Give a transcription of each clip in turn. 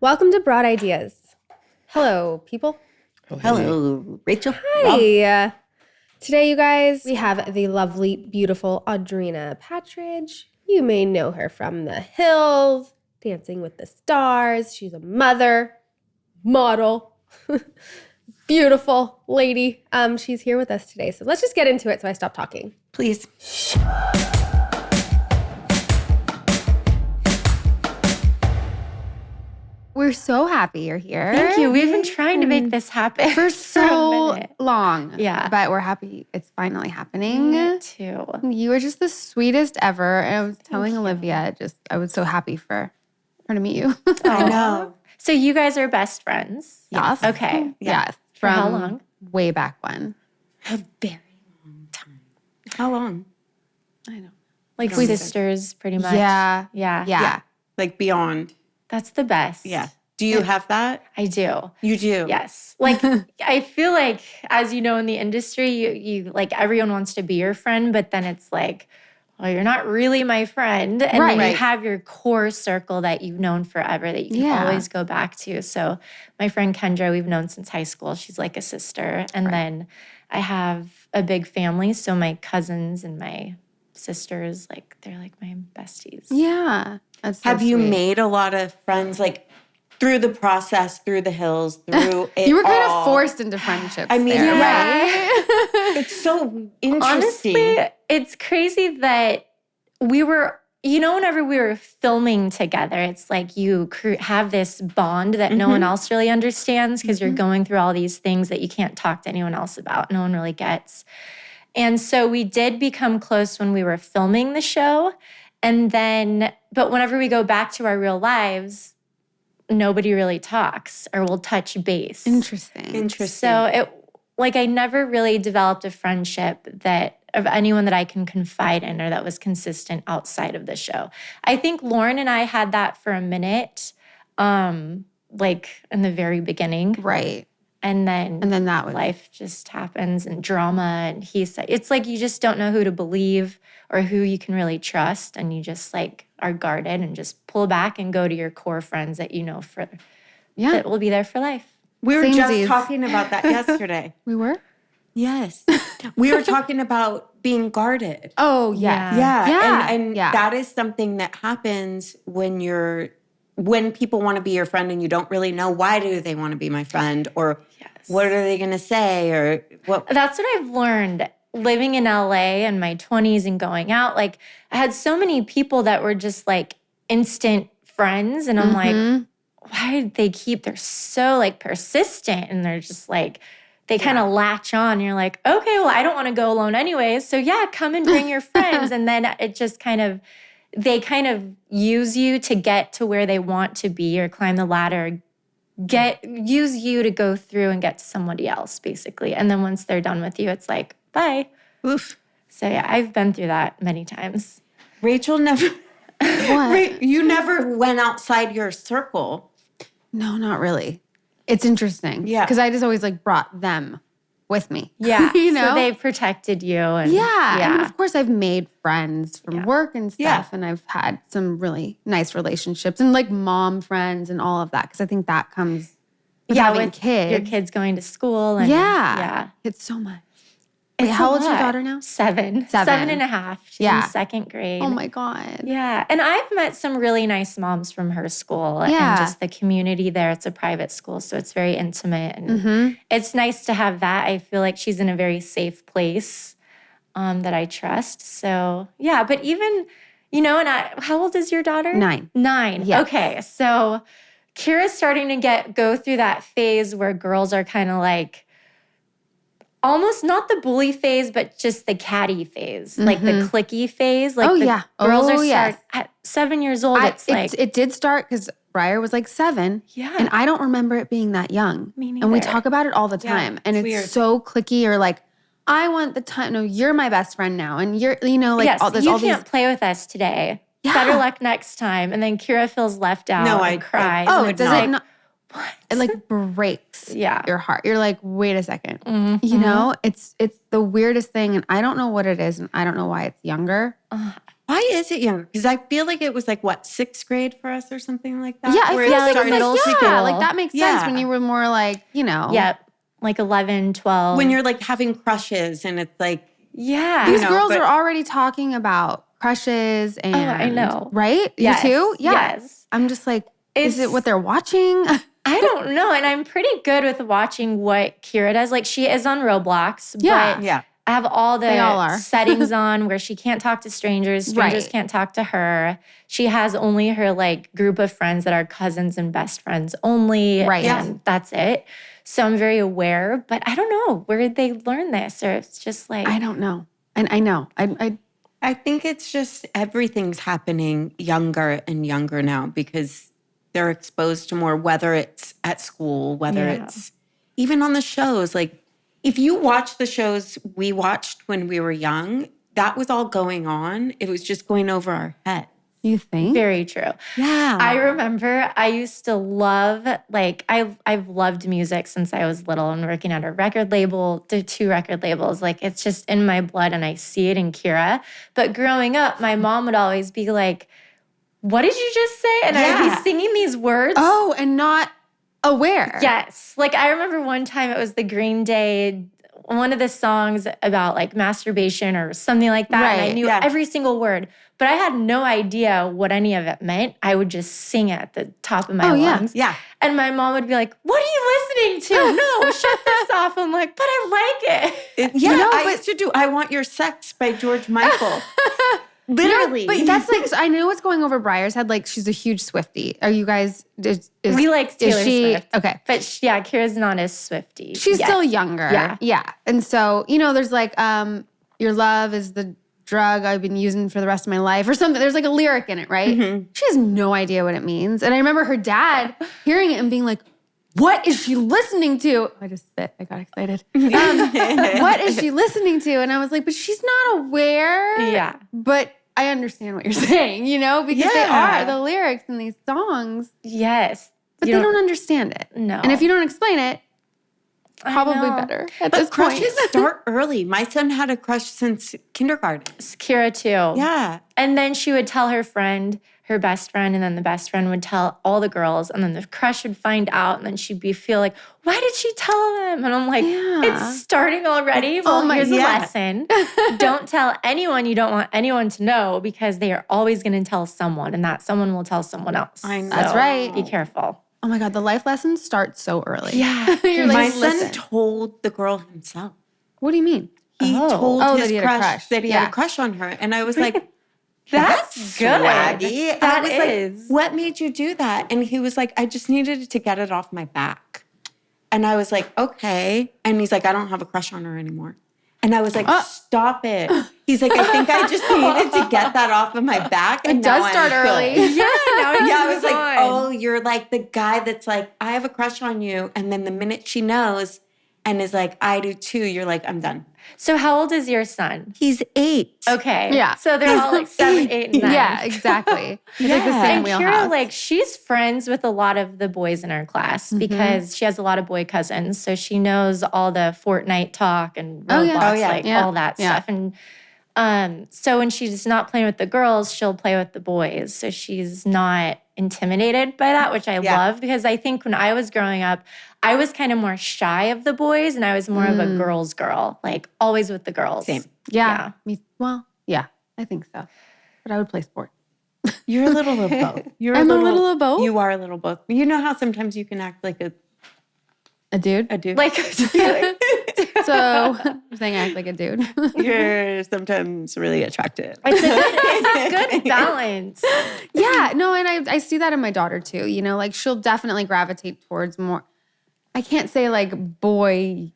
Welcome to Broad Ideas. Hello, people. Hello, Rachel. Hi. Today, you guys, we have the lovely, beautiful Audrina Patridge. You may know her from The Hills, Dancing with the Stars. She's a mother, model, beautiful lady. She's here with us today. So let's just get into it so I stop talking. Please. We're so happy you're here. Thank you. We've been trying to make this happen For so a minute. long. Yeah. But we're happy it's finally happening. Me too. You were just the sweetest ever. And I was telling Olivia, I was so happy for her to meet you. I know. So you guys are best friends? Yes. Okay. Yes. For how long? Way back when. A very long time. How long? I know. Like sisters, pretty much. Yeah. Like beyond. That's the best. Yeah. Do you have that? I do. You do? Yes. Like, I feel like, as you know, in the industry, you like everyone wants to be your friend, but then it's like, well, you're not really my friend. And then you have your core circle that you've known forever that you can always go back to. So my friend Kendra, we've known since high school. She's like a sister. And then I have a big family. So my cousins and my sisters, like, they're like my besties. Yeah. That's so Have you sweet. made a lot of friends, like, through the process, through the hills, through it You were kind all? of forced into friendships. I mean, there, right. right? It's so interesting. Honestly, it's crazy that we were, whenever we were filming together, it's like you have this bond that no one else really understands because you're going through all these things that you can't talk to anyone else about. No one really gets. And so we did become close when we were filming the show. And then, but whenever we go back to our real lives, nobody really talks or will touch base. Interesting. So I never really developed a friendship of anyone that I can confide in or that was consistent outside of the show. I think Lauren and I had that for a minute, like in the very beginning. Right. And then that was life just happens and drama. And it's like you just don't know who to believe or who you can really trust. And you just like are guarded and just pull back and go to your core friends that you know that will be there for life. We were just Samesies. talking about that yesterday. We were? Yes. We were talking about being guarded. Oh, yeah. Yeah. And that is something that happens when people want to be your friend and you don't really know why do they want to be my friend or what are they going to say or what. That's what I've learned living in LA in my 20s and going out. Like I had so many people that were just like instant friends and I'm like, why did they're so like persistent and they're just like, they kind of latch on. You're like, okay, well, I don't want to go alone anyways. So yeah, come and bring your friends. And then it just they kind of use you to get to where they want to be or climb the ladder, use you to go through and get to somebody else, basically. And then once they're done with you, it's like, bye. Oof. So yeah, I've been through that many times. Rachel never, What? you never went outside your circle. No, not really. It's interesting. Yeah. Because I just always like brought them with me. Yeah. You know? So they've protected you. And Yeah. I mean, of course, I've made friends from work and stuff. Yeah. And I've had some really nice relationships and like mom friends and all of that. Because I think that comes with having with kids. your kids going to school. And Yeah. It's so much. Wait, It's how a old's your lot. daughter now? 7. 7.5. She's in second grade. Oh my God. Yeah. And I've met some really nice moms from her school Yeah. and just the community there. It's a private school, so it's very intimate. And it's nice to have that. I feel like she's in a very safe place that I trust. So, yeah. But even, how old is your daughter? 9. 9. Yes. Okay. So Kira's starting to go through that phase where girls are kind of like, almost not the bully phase, but just the catty phase, like the clicky phase. Like girls are at 7 years old. It did start because Briar was like 7. Yeah. And I don't remember it being that young. Me neither. And we talk about it all the time. And it's weird. so clicky or like, I want the time. No, you're my best friend now. And you're, like yes, all this. you all can't these. play with us today. Yeah. Better luck next time. And then Kira feels left out and cries. Oh, and does it's it not? What? It like breaks Yeah. your heart. You're like, wait a second. You know, it's the weirdest thing. And I don't know what it is. And I don't know why it's younger. Why is it younger? Because I feel like it was like, what, 6th grade for us or something like that? Yeah, I Where feel it like started- middle school. school. Like that makes sense when you were more like, Yep. Like 11, 12. When you're like having crushes and it's like, yeah. These girls are already talking about crushes and I know. Right? Yes. You too? Yeah. Yes. I'm just like, is it what they're watching? I don't know. And I'm pretty good with watching what Kira does. Like she is on Roblox, but I have all the settings on where she can't talk to strangers. Strangers can't talk to her. She has only her like group of friends that are cousins and best friends only. Right. And that's it. So I'm very aware, but I don't know. Where did they learn this? Or it's just like I don't know. And I know. I think it's just everything's happening younger and younger now because they're exposed to more, whether it's at school, whether it's even on the shows. Like if you watch the shows we watched when we were young, that was all going on. It was just going over our head. You think? Very true. Yeah. I remember I used to love, like, I've loved music since I was little and working at a record label, 2 record labels. Like, it's just in my blood and I see it in Kira. But growing up, my mom would always be like, what did you just say? And I'd be singing these words. Oh, and not aware. Yes. Like, I remember one time it was the Green Day, one of the songs about like masturbation or something like that. Right. And I knew every single word, but I had no idea what any of it meant. I would just sing it at the top of my lungs. Yeah. And my mom would be like, what are you listening to? No, shut this off. I'm like, but I like it. I used to do I Want Your Sex by George Michael. Literally. But that's like, so I know what's going over Briar's head. Like, she's a huge Swiftie. Are you guys? We like Taylor Swift. Okay. But Kira's not as Swiftie. She's still younger. Yeah. Yeah. And so, there's like, your love is the drug I've been using for the rest of my life or something. There's like a lyric in it, right? Mm-hmm. She has no idea what it means. And I remember her dad hearing it and being like, what is she listening to? I just spit. I got excited. What is she listening to? And I was like, but she's not aware. Yeah. But I understand what you're saying, because they are the lyrics in these songs. Yes. But they don't understand it. No. And if you don't explain it, probably better at this point. Crushes start early. My son had a crush since kindergarten. Kira too. Yeah. And then she would tell her friend, her best friend, and then the best friend would tell all the girls, and then the crush would find out, and then she'd feel like, why did she tell them? And I'm like, it's starting already. Well, here's a lesson. Don't tell anyone you don't want anyone to know because they are always going to tell someone, and that someone will tell someone else. I know. That's right. Be careful. Oh my God, the life lessons start so early. Yeah. You're like, My son listen. told the girl himself. What do you mean? He told that his he had a crush. that he had a crush on her. And I was like, That's good. swaggy. That I was is. like, what made you do that? And he was like, I just needed to get it off my back. And I was like, okay. And he's like, I don't have a crush on her anymore. And I was like, stop it. He's like, I think I just needed to get that off of my back. And It does start early. Yeah. I was like, oh, you're like the guy that's like, I have a crush on you. And then the minute she knows and is like, I do too, you're like, I'm done. So how old is your son? He's 8. Okay. Yeah. So they're all like 7, 8, and 9. Yeah, exactly. It's like the same And Kira, wheelhouse. like, she's friends with a lot of the boys in her class because she has a lot of boy cousins. So she knows all the Fortnite talk and Roblox, all that stuff. And so when she's not playing with the girls, she'll play with the boys. So she's not intimidated by that, which I love because I think when I was growing up, I was kind of more shy of the boys and I was more of a girl's girl, like always with the girls. Same. Yeah. I think so. But I would play sport. You're a little of both. I'm a little of both? You are a little both. You know how sometimes you can act like A dude? a dude? Like, So you're saying I act like a dude? You're sometimes really attractive. it's a good balance. Yeah, no, and I see that in my daughter too. Like she'll definitely gravitate towards more. I can't say like boy,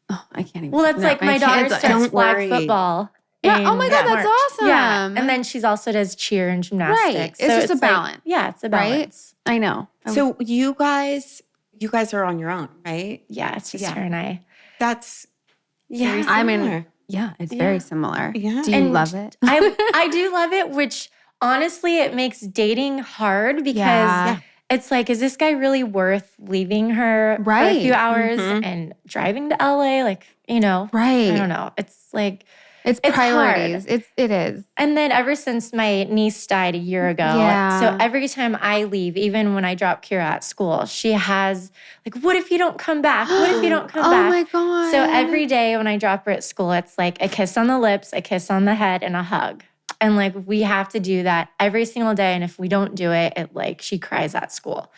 Oh, I can't even. Well, that's like my daughter starts Don't flag worry. football. Yeah, oh my God, March. that's awesome. Yeah, and then she's also does cheer and gymnastics. Right. It's just a balance. It's a balance. I know. So you guys are on your own, right? Yeah, it's just her and I. That's Yeah. I mean, similar. it's very similar. Yeah. Do you love it? I do love it, which honestly, it makes dating hard because it's like, is this guy really worth leaving her for a few hours and driving to LA? Like, Right. I don't know. It's like, It's priorities. Hard. It is. And then ever since my niece died a year ago, so every time I leave, even when I drop Kira at school, she has like, what if you don't come back? What if you don't come back? Oh my God. So every day when I drop her at school, it's like a kiss on the lips, a kiss on the head, and a hug. And like, we have to do that every single day. And if we don't do it, she cries at school.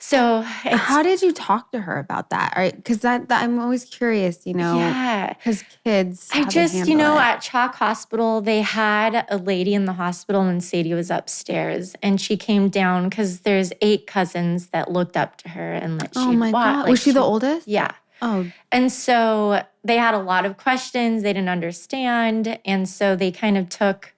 So how did you talk to her about that? Right? Because that I'm always curious, Yeah. Because kids, I just, at Chalk Hospital, they had a lady in the hospital and Sadie was upstairs. And she came down because there's 8 cousins that looked up to her and that oh my God. Was she the oldest? Yeah. Oh. And so they had a lot of questions they didn't understand. And so they kind of took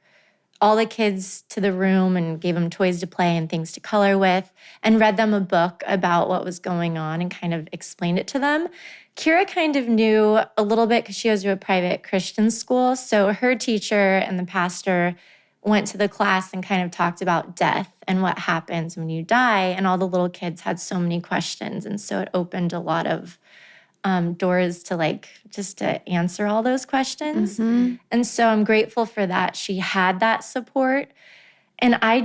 all the kids to the room and gave them toys to play and things to color with and read them a book about what was going on and kind of explained it to them. Kira kind of knew a little bit because she goes to a private Christian school. So her teacher and the pastor went to the class and kind of talked about death and what happens when you die. And all the little kids had so many questions. And so it opened a lot of doors to just to answer all those questions. Mm-hmm. And so I'm grateful for that. She had that support. And I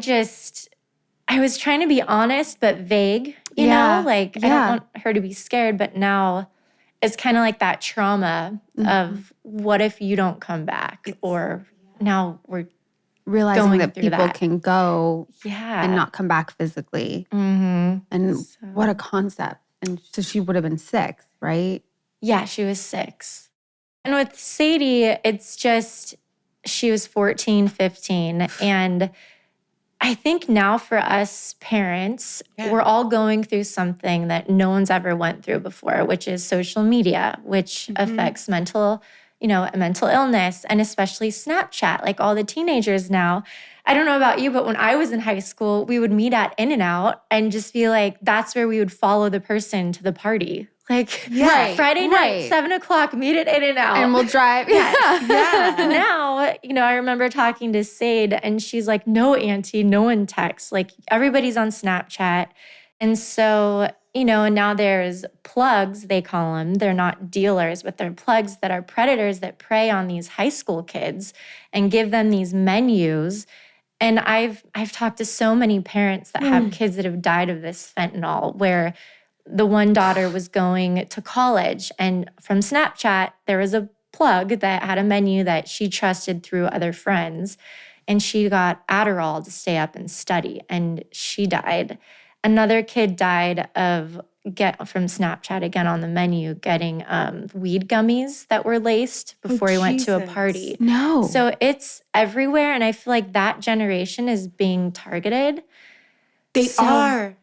was trying to be honest, but vague, you know, I don't want her to be scared, but now it's kind of like that trauma of what if you don't come back? Or now we're realizing that people can go yeah. and not come back physically. Mm-hmm. And what a concept. And so she would have been 6, right? Yeah, she was 6. And with Sadie, it's just she was 14, 15. And I think now for us parents, we're all going through something that no one's ever went through before, which is social media, which affects mental illness, and especially Snapchat. Like all the teenagers now, I don't know about you, but when I was in high school, we would meet at In-N-Out and just be like, that's where we would follow the person to the party. Like Friday night, 7:00, meet at In-N-Out. And we'll drive. Now, I remember talking to Sade and she's like, no, auntie, no one texts. Like everybody's on Snapchat. And so, now there's plugs, they call them. They're not dealers, but they're plugs that are predators that prey on these high school kids and give them these menus. And I've talked to so many parents that have kids that have died of this fentanyl, where the one daughter was going to college and from Snapchat, there was a plug that had a menu that she trusted through other friends. And she got Adderall to stay up and study and she died. Another kid died from Snapchat, again on the menu, getting weed gummies that were laced before he went to a party. No. So it's everywhere. And I feel like that generation is being targeted. They are.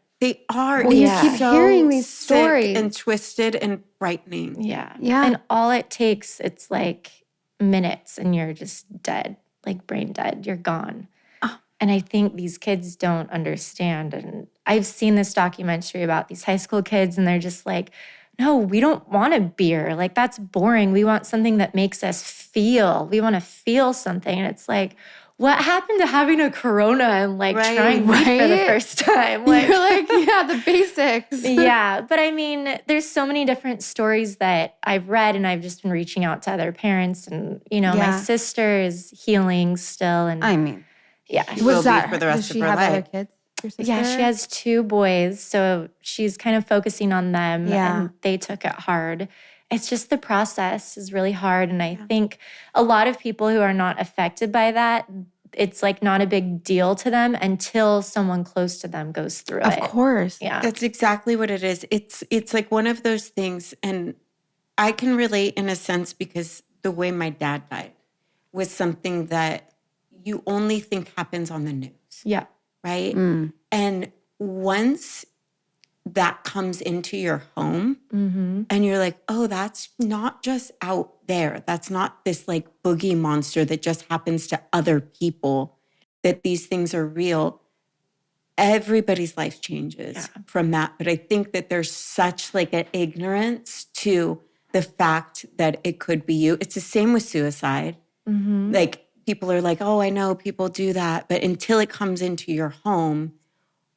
Well, you keep hearing these stories. And twisted and frightening. Yeah. Yeah. And all it takes, it's like minutes and you're just dead, like brain dead. You're gone. Oh. And I think these kids don't understand. And I've seen this documentary about these high school kids and they're just like, no, we don't want a beer. Like that's boring. We want something that makes us feel. We want to feel something. And it's like, what happened to having a Corona and trying weed for the first time? You're like, the basics. Yeah. But I mean, there's so many different stories that I've read and I've just been reaching out to other parents. And, my sister is healing still. And I mean, yeah. Was that for the rest of her life? Does she have other kids? Your sister? Yeah, she has 2 boys. So she's kind of focusing on them and they took it hard. It's just the process is really hard. And I think a lot of people who are not affected by that, it's not a big deal to them until someone close to them goes through it. Of course. Yeah. That's exactly what it is. It's like one of those things, and I can relate in a sense because the way my dad died was something that you only think happens on the news. Yeah. Right? And once that comes into your home and you're like, oh, that's not just out there. That's not this boogie monster that just happens to other people, that these things are real. Everybody's life changes from that. But I think that there's such an ignorance to the fact that it could be you. It's the same with suicide. People are like, oh, I know people do that. But until it comes into your home,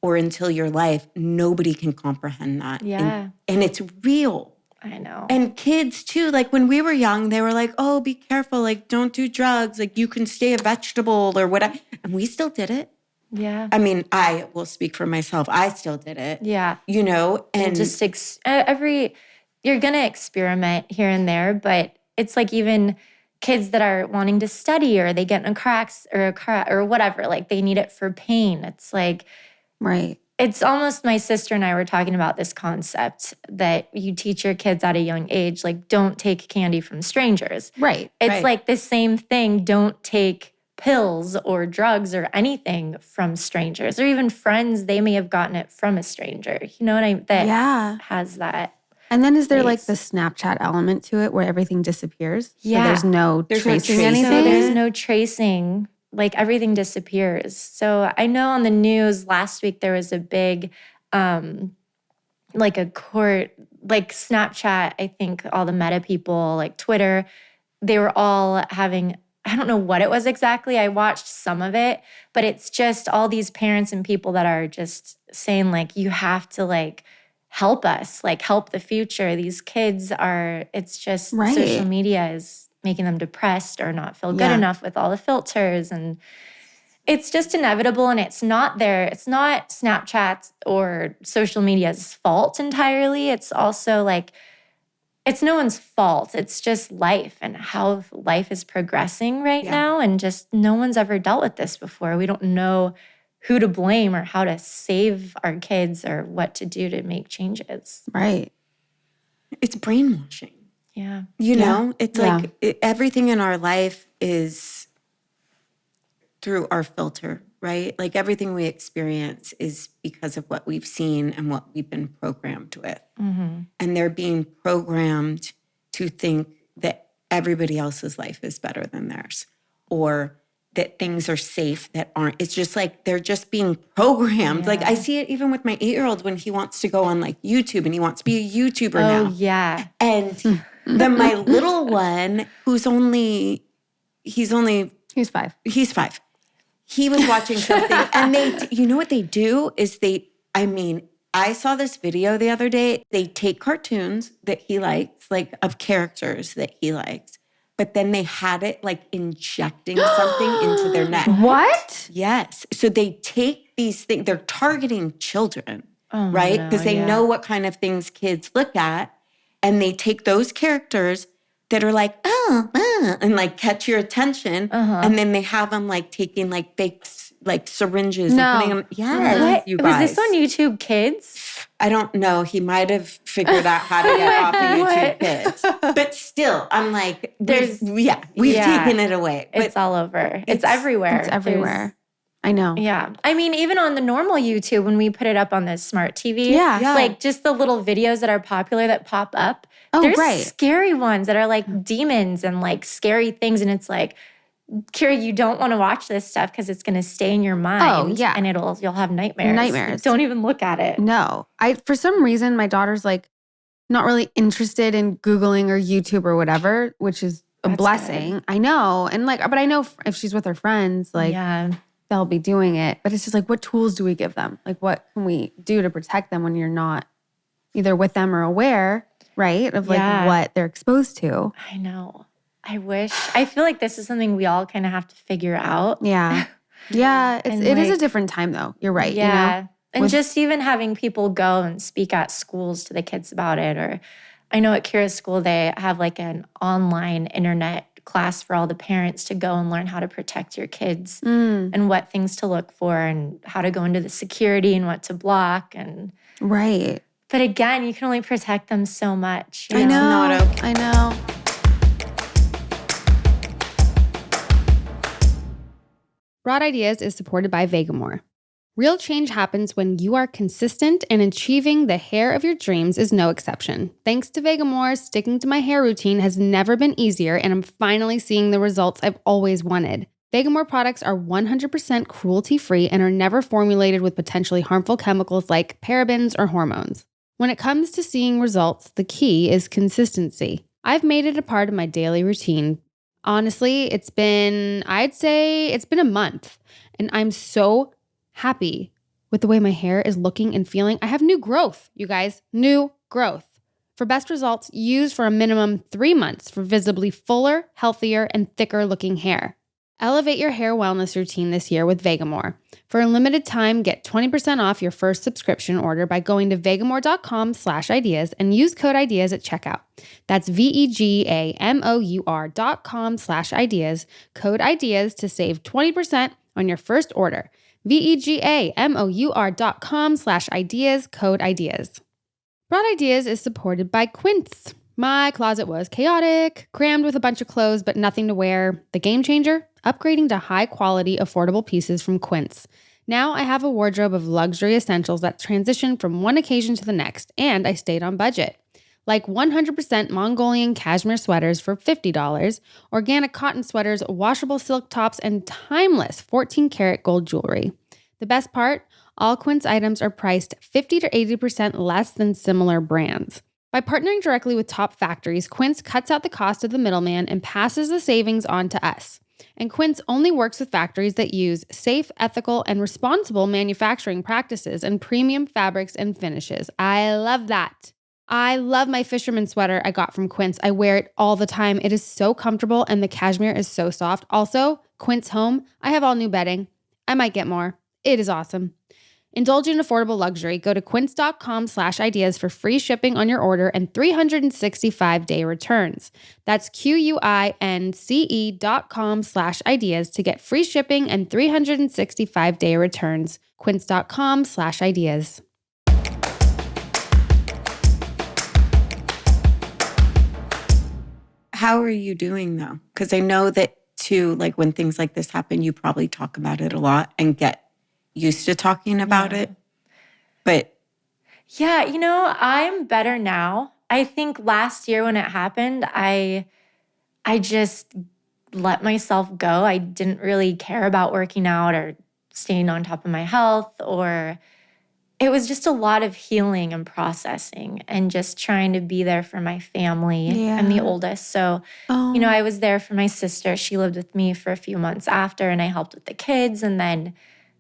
or until your life, nobody can comprehend that. Yeah. And it's real. I know. And kids too, like when we were young, they were like, oh, be careful. Like, don't do drugs. Like you can stay a vegetable or whatever. And we still did it. Yeah. I mean, I will speak for myself. I still did it. Yeah. You know, and just you're going to experiment here and there, but it's like even kids that are wanting to study or they get in a car or whatever, like they need it for pain. It's like, Right. it's almost, my sister and I were talking about this concept that you teach your kids at a young age, like don't take candy from strangers. Right. It's like the same thing. Don't take pills or drugs or anything from strangers or even friends. They may have gotten it from a stranger. You know what I mean? That has that. And then is there like the Snapchat element to it where everything disappears? Yeah. So there's no tracing anything? So there's no tracing. Like everything disappears. So I know on the news last week there was a big, like a court, like Snapchat, I think all the Meta people, like Twitter, they were all having, I don't know what it was exactly. I watched some of it, but it's just all these parents and people that are just saying like, you have to like help us, like help the future. These kids are, it's just social media is making them depressed or not feel good enough with all the filters. And it's just inevitable. And it's not Snapchat or social media's fault entirely. It's also like, it's no one's fault. It's just life and how life is progressing right now. And just no one's ever dealt with this before. We don't know who to blame or how to save our kids or what to do to make changes. Right. It's brainwashing. Yeah. You know, it's like everything in our life is through our filter, right? Like everything we experience is because of what we've seen and what we've been programmed with. Mm-hmm. And they're being programmed to think that everybody else's life is better than theirs or that things are safe that aren't. It's just like they're just being programmed. Yeah. Like I see it even with my 8-year-old when he wants to go on like YouTube and he wants to be a YouTuber now. Oh, yeah. And then my little one, he's 5. He's 5. He was watching something and you know what they do is I saw this video the other day. They take cartoons that he likes, like of characters that he likes, but then they had it like injecting something into their neck. What? Yes. So they take these things, they're targeting children, right? Because they know what kind of things kids look at. And they take those characters that are like, and like catch your attention. And then they have them like taking like fake like syringes and putting them. Yes, you guys. Was this on YouTube Kids? I don't know. He might have figured out how to get off of YouTube Kids. But still, I'm like, we've taken it away. But it's all over. It's everywhere. It's everywhere. I know. Yeah. I mean, even on the normal YouTube, when we put it up on the smart TV, like just the little videos that are popular that pop up, there's scary ones that are like demons and like scary things. And it's like, Kira, you don't want to watch this stuff because it's going to stay in your mind. Oh, yeah. And you'll have nightmares. Like, don't even look at it. No. For some reason, my daughter's like not really interested in Googling or YouTube or whatever, which is a blessing. Good. I know. And like, but I know if she's with her friends, like they'll be doing it. But it's just like, what tools do we give them? Like, what can we do to protect them when you're not either with them or aware, right? Of like what they're exposed to. I know. I feel like this is something we all kind of have to figure out. Yeah. Yeah. It is a different time though. You're right. Yeah. You know? And just even having people go and speak at schools to the kids about it. Or I know at Kira's school, they have like an online internet class for all the parents to go and learn how to protect your kids and what things to look for and how to go into the security and what to block. And right. But again, you can only protect them so much. I know. Not okay. I know. Broad Ideas is supported by Vegamore. Real change happens when you are consistent, and achieving the hair of your dreams is no exception. Thanks to Vegamore, sticking to my hair routine has never been easier, and I'm finally seeing the results I've always wanted. Vegamore products are 100% cruelty-free and are never formulated with potentially harmful chemicals like parabens or hormones. When it comes to seeing results, the key is consistency. I've made it a part of my daily routine. Honestly, I'd say it's been a month, and I'm so happy with the way my hair is looking and feeling. I have new growth, you guys, new growth. For best results, use for a minimum 3 months for visibly fuller, healthier, and thicker looking hair. Elevate your hair wellness routine this year with Vegamore. For a limited time, get 20% off your first subscription order by going to vegamore.com/ideas and use code IDEAS at checkout. That's vegamore.com/ideas, code IDEAS to save 20% on your first order. vegamore.com/ideas, code IDEAS. Broad Ideas is supported by Quince. My closet was chaotic, crammed with a bunch of clothes, but nothing to wear. The game changer? Upgrading to high-quality, affordable pieces from Quince. Now I have a wardrobe of luxury essentials that transition from one occasion to the next, and I stayed on budget. Like 100% Mongolian cashmere sweaters for $50, organic cotton sweaters, washable silk tops, and timeless 14-karat gold jewelry. The best part? All Quince items are priced 50 to 80% less than similar brands. By partnering directly with top factories, Quince cuts out the cost of the middleman and passes the savings on to us. And Quince only works with factories that use safe, ethical, and responsible manufacturing practices and premium fabrics and finishes. I love that. I love my fisherman sweater I got from Quince. I wear it all the time. It is so comfortable and the cashmere is so soft. Also, Quince Home, I have all new bedding. I might get more. It is awesome. Indulge in affordable luxury. Go to quince.com/ideas for free shipping on your order and 365-day returns. That's QUINCE.com/ideas to get free shipping and 365-day returns. Quince.com/ideas. How are you doing though? Because I know that too, like when things like this happen, you probably talk about it a lot and get used to talking about it. But yeah, I'm better now. I think last year when it happened, I just let myself go. I didn't really care about working out or staying on top of my health, or it was just a lot of healing and processing and just trying to be there for my family. Yeah. I'm the oldest. So, I was there for my sister. She lived with me for a few months after, and I helped with the kids. And then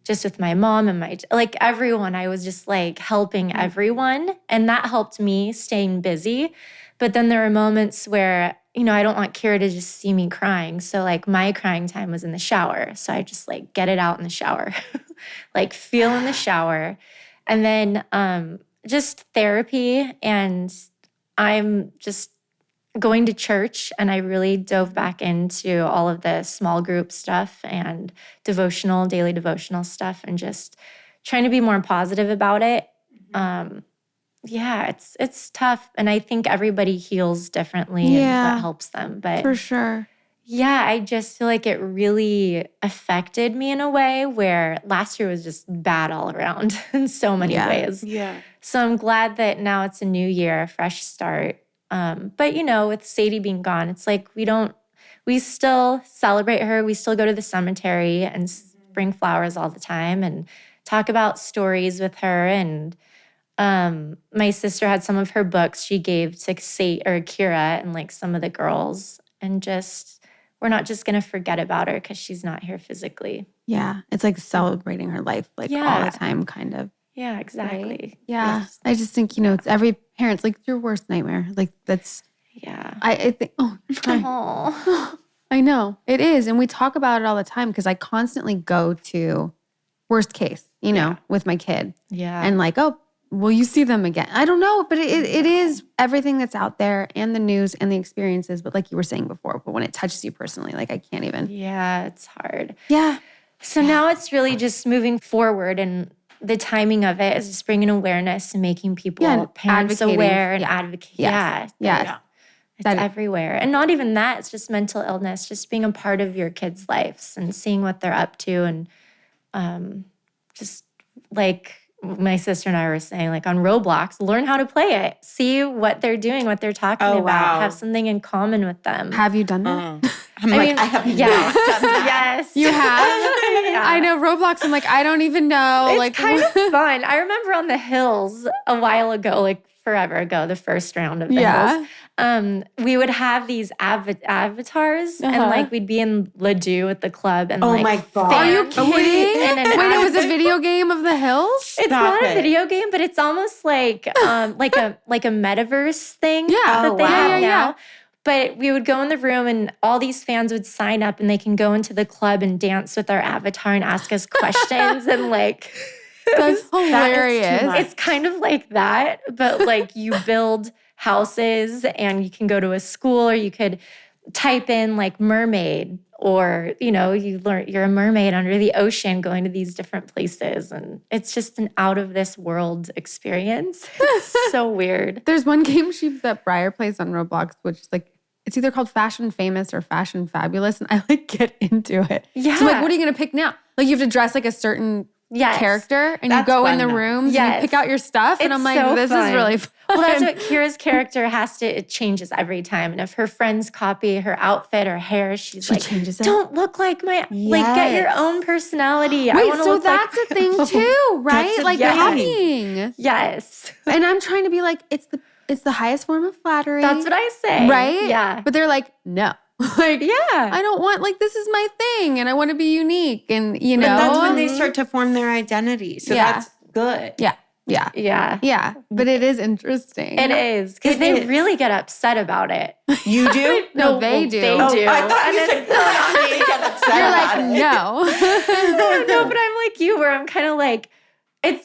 just with my mom and everyone, I was just helping everyone. And that helped me staying busy. But then there were moments where, I don't want Kira to just see me crying. So my crying time was in the shower. So I just get it out in the shower, feel in the shower. And then just therapy. And I'm just going to church, and I really dove back into all of the small group stuff and daily devotional stuff, and just trying to be more positive about it. It's tough. And I think everybody heals differently and what helps them. But for sure. Yeah, I just feel like it really affected me in a way where last year was just bad all around in so many ways. Yeah. So I'm glad that now it's a new year, a fresh start. But with Sadie being gone, it's we still celebrate her. We still go to the cemetery and bring flowers all the time and talk about stories with her. And my sister had some of her books she gave to Kira and some of the girls. And we're not just going to forget about her because she's not here physically. Yeah. It's celebrating her life all the time, kind of. Yeah, exactly. Right? Yeah. I just think, it's every parent's your worst nightmare. That's, yeah. I think, I know it is. And we talk about it all the time because I constantly go to worst case, with my kid. Yeah. And will you see them again? I don't know, but it is everything that's out there and the news and the experiences. But like you were saying before, but when it touches you personally, I can't even. Yeah, it's hard. Yeah. So now it's really just moving forward, and the timing of it is just bringing awareness and making people, parents aware and advocate. Yes. Yeah. It's everywhere. And not even that, it's just mental illness, just being a part of your kids' lives and seeing what they're up to. And just my sister and I were saying, on Roblox, learn how to play it. See what they're doing, what they're talking about. Wow. Have something in common with them. Have you done that? I have not done that. Yes. You have? Yeah. I know Roblox. I'm I don't even know. It's kind of fun. I remember on the hills a while ago, forever ago, the first round of the Hills, we would have these avatars and like we'd be in Ladue at the club and oh my God. Are you kidding? Wait, it was a video game of the Hills? It's not a video game, but it's almost like a metaverse thing that they have now. But we would go in the room and all these fans would sign up and they can go into the club and dance with our avatar and ask us questions and like that's hilarious. It's kind of like that, but like you build houses and you can go to a school or you could type in like mermaid or, you know, you learn you're a mermaid under the ocean going to these different places. And it's just an out of this world experience. It's so weird. There's one game that Briar plays on Roblox, which is like, it's either called Fashion Famous or Fashion Fabulous. And I like get into it. Yeah. So like, what are you going to pick now? Like you have to dress like a certain character and you go in the rooms and you pick out your stuff. And I'm like, so this fun. is really fun. Well, that's what Kira's character it changes every time. And if her friends copy her outfit or hair, she like, changes it. Don't look like like get your own personality. Wait, so that's a thing too, right? Like copying. Yes. And I'm trying to be like, it's the highest form of flattery. That's what I say. Right? Yeah. But they're like, no. Like, I don't want, like, this is my thing and I want to be unique. And, you know. But that's when they start to form their identity. So that's good. Yeah. But it is interesting. It is. Because they really get upset about it. You do? No, they do. They do. I thought you said they get upset You're about like, it. no. No, but I'm like you where I'm kind of like,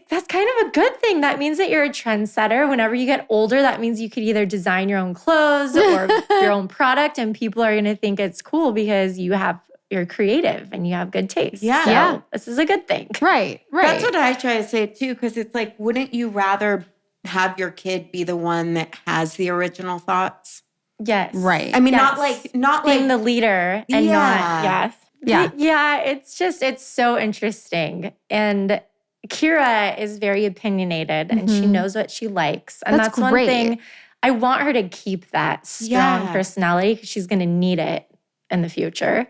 that's kind of a good thing. That means that you're a trendsetter. Whenever you get older, that means you could either design your own clothes or your own product, and people are going to think it's cool because you're creative and you have good taste. Yeah. So this is a good thing. Right. That's what I try to say too, because it's like, wouldn't you rather have your kid be the one that has the original thoughts? Yes. Right. I mean, Yes. not being like the leader and not, yes. Yeah. Yeah, it's so interesting. And Kira is very opinionated and she knows what she likes. And that's one thing. I want her to keep that strong personality because she's going to need it in the future.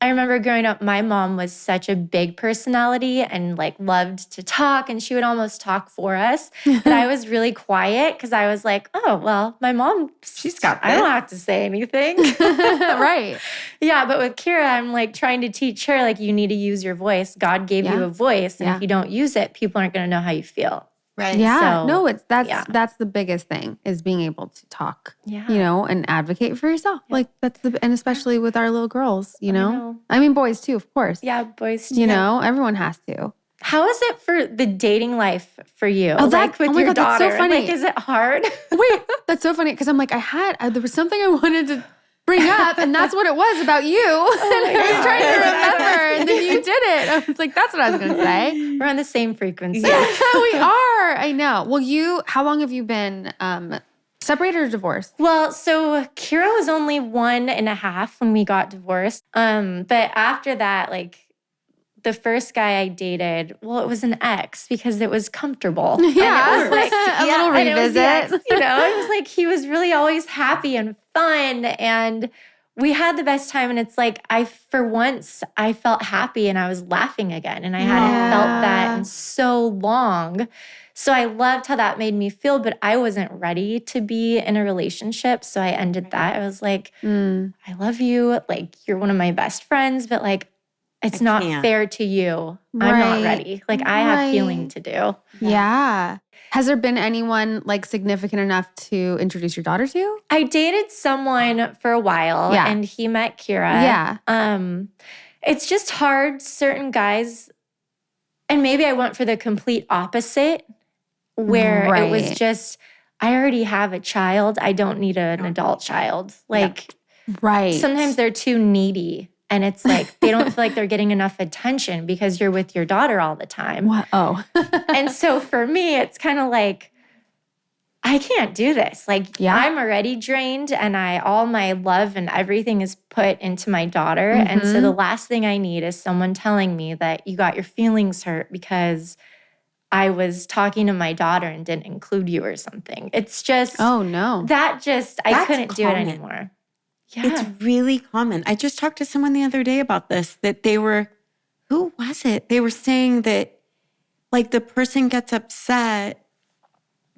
I remember growing up, my mom was such a big personality and like loved to talk, and she would almost talk for us. But I was really quiet because I was like, oh, well, my mom, she's got this. I don't have to say anything. Right. Yeah, but with Kira, I'm like trying to teach her, like, you need to use your voice. God gave you a voice, and if you don't use it, people aren't going to know how you feel. Right. Yeah. So, no, that's the biggest thing is being able to talk, you know, and advocate for yourself. Yeah. Like and especially with our little girls, you know? I mean, boys too, of course. Yeah, boys too. You know, everyone has to. How is it for the dating life for you? Oh, like with your God, daughter? That's so funny. Like, is it hard? Wait, that's so funny because I'm like, there was something I wanted to bring up, and that's what it was about you. And I was trying to remember, and then you did it. I was like, that's what I was going to say. We're on the same frequency. Yeah, we are. I know. Well, how long have you been separated or divorced? Well, so Kira was only 1.5 when we got divorced. But after that, like, the first guy I dated, well, it was an ex because it was comfortable. Yeah, and it was like a little revisit. You know, it was like he was really always happy and fun, and we had the best time. And it's like for once, I felt happy and I was laughing again, and I hadn't felt that in so long. So I loved how that made me feel, but I wasn't ready to be in a relationship. So I ended that. I was like, I love you. Like, you're one of my best friends, but like, it's not fair to you. I'm not ready. Like, I have healing to do. Yeah. Has there been anyone like significant enough to introduce your daughter to? I dated someone for a while and he met Kira. Yeah. It's just hard. Certain guys, and maybe I went for the complete opposite where it was just, I already have a child. I don't need an adult child. Like, sometimes they're too needy. And it's like, they don't feel like they're getting enough attention because you're with your daughter all the time. What? Oh. And so for me, it's kind of like, I can't do this. Like, I'm already drained and all my love and everything is put into my daughter. And so the last thing I need is someone telling me that you got your feelings hurt because I was talking to my daughter and didn't include you or something. It's just, oh no. I couldn't do it anymore. Yeah. It's really common. I just talked to someone the other day about this, that who was it? They were saying that like the person gets upset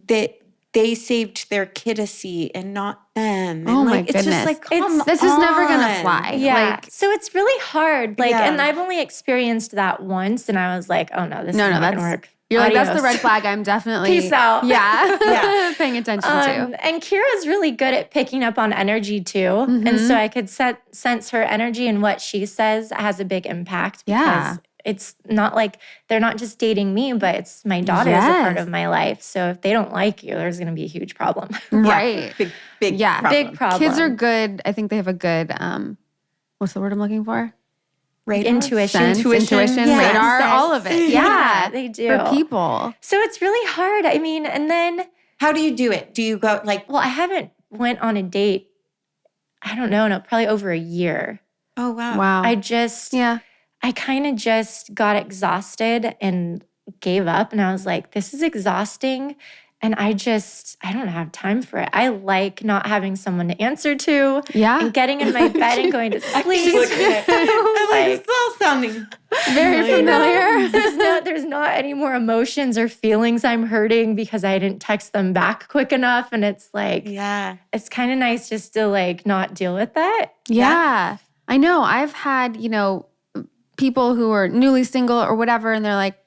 that they saved their kiddacy and not them. And Oh my like, it's goodness. just like, come This is never going to on. fly. Yeah. Like, So it's really hard. Like, Yeah. and I've only experienced that once, and I was like, oh no, this is not going to work. You're like, that's the Adios. red flag. I'm definitely. Peace out. Yeah. Yeah. Paying attention to. And Kira's really good at picking up on energy too. And so I could sense her energy, and what she says has a big impact because Yeah. it's not like they're not just dating me, but it's my daughter is a part Yes. of my life. So if they don't like you, there's going to be a huge problem. Right. Big Yeah. problem. Big problem. Kids are good. I think they have a good, what's the word I'm looking for? Radar? Intuition. Sense, intuition, Yes. radar, Sense. all of it. Yeah, they do. For people. So it's really hard. I mean, and then, How do you do it? Do you go like, well, I haven't went on a date, I don't know, probably over a year. oh, wow. Wow. I kind of just got exhausted and gave up. And I was like, this is exhausting. And I don't have time for it. I like not having someone to answer to. Yeah. And getting in my bed and going to sleep. She's looking at it. I'm like, it's all sounding Very familiar. There's not any more emotions or feelings I'm hurting because I didn't text them back quick enough. And it's like, Yeah. it's kind of nice just to like not deal with that. Yeah. I know. I've had, people who are newly single or whatever, and they're like,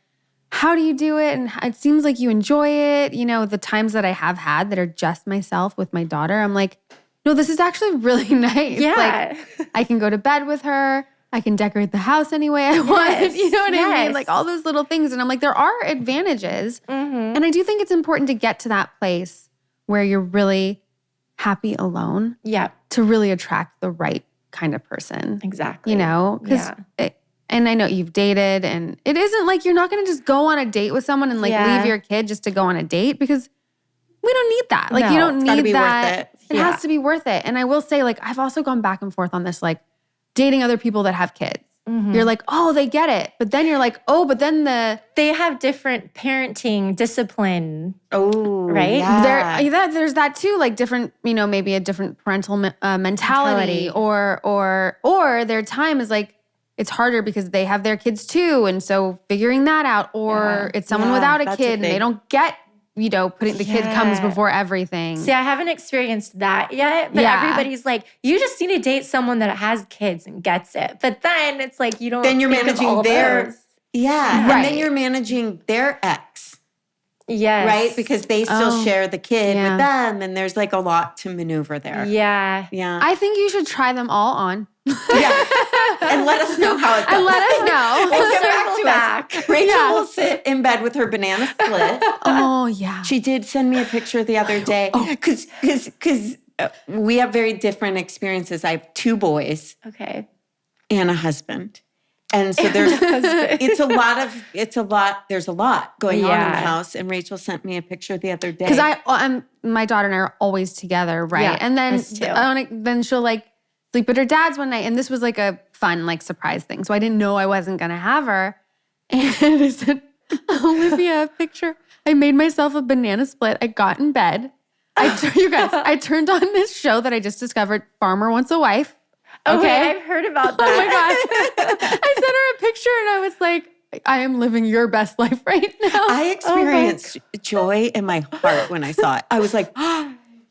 how do you do it? And it seems like you enjoy it. The times that I have had that are just myself with my daughter, I'm like, no, this is actually really nice. Yeah. Like, I can go to bed with her. I can decorate the house any way I want. You know what I mean? Like all those little things. And I'm like, there are advantages. And I do think it's important to get to that place where you're really happy alone Yeah, to really attract the right kind of person. exactly. Because and I know you've dated, and it isn't like you're not going to just go on a date with someone and like leave your kid just to go on a date, because we don't need that. Like you don't gotta need be that. worth It has to be worth it. And I will say, like, I've also gone back and forth on this, like dating other people that have kids. You're like, oh, they get it. But then you're like, oh, but then They have different parenting discipline. Oh, Right? Yeah. there's that too, like different, maybe a different parental mentality, or their time is like, it's harder because they have their kids too. And so figuring that out, or it's someone without a that's a kid and they thing. don't get, putting the kid comes before everything. See, I haven't experienced that yet, but everybody's like, you just need to date someone that has kids and gets it. But then it's like, you don't Then you're think of managing all their, those. and Right. then you're managing their ex, Yes. right? Because they still share the kid Yeah. with them, and there's like a lot to maneuver there. Yeah. Yeah. I think you should try them all on. Yeah. And let us know how it goes. And let us know. We'll get Circle back to us. Rachel will sit in bed with her banana split. Oh, yeah. She did send me a picture the other day because we have very different experiences. I have 2 boys Okay. and a husband. And so there's there's a lot going on in the house. And Rachel sent me a picture the other day. Because my daughter and I are always together, right? Yeah, And then us too. then she'll like sleep at her dad's one night, and this was like a fun like surprise thing. So I didn't know I wasn't gonna have her, and I said, Olivia, a picture. I made myself a banana split. I got in bed. You guys, I turned on this show that I just discovered, Farmer Wants a Wife. Okay. I've heard about that. Oh my God. I sent her a picture and I was like, I am living your best life right now. I experienced joy in my heart when I saw it. I was like,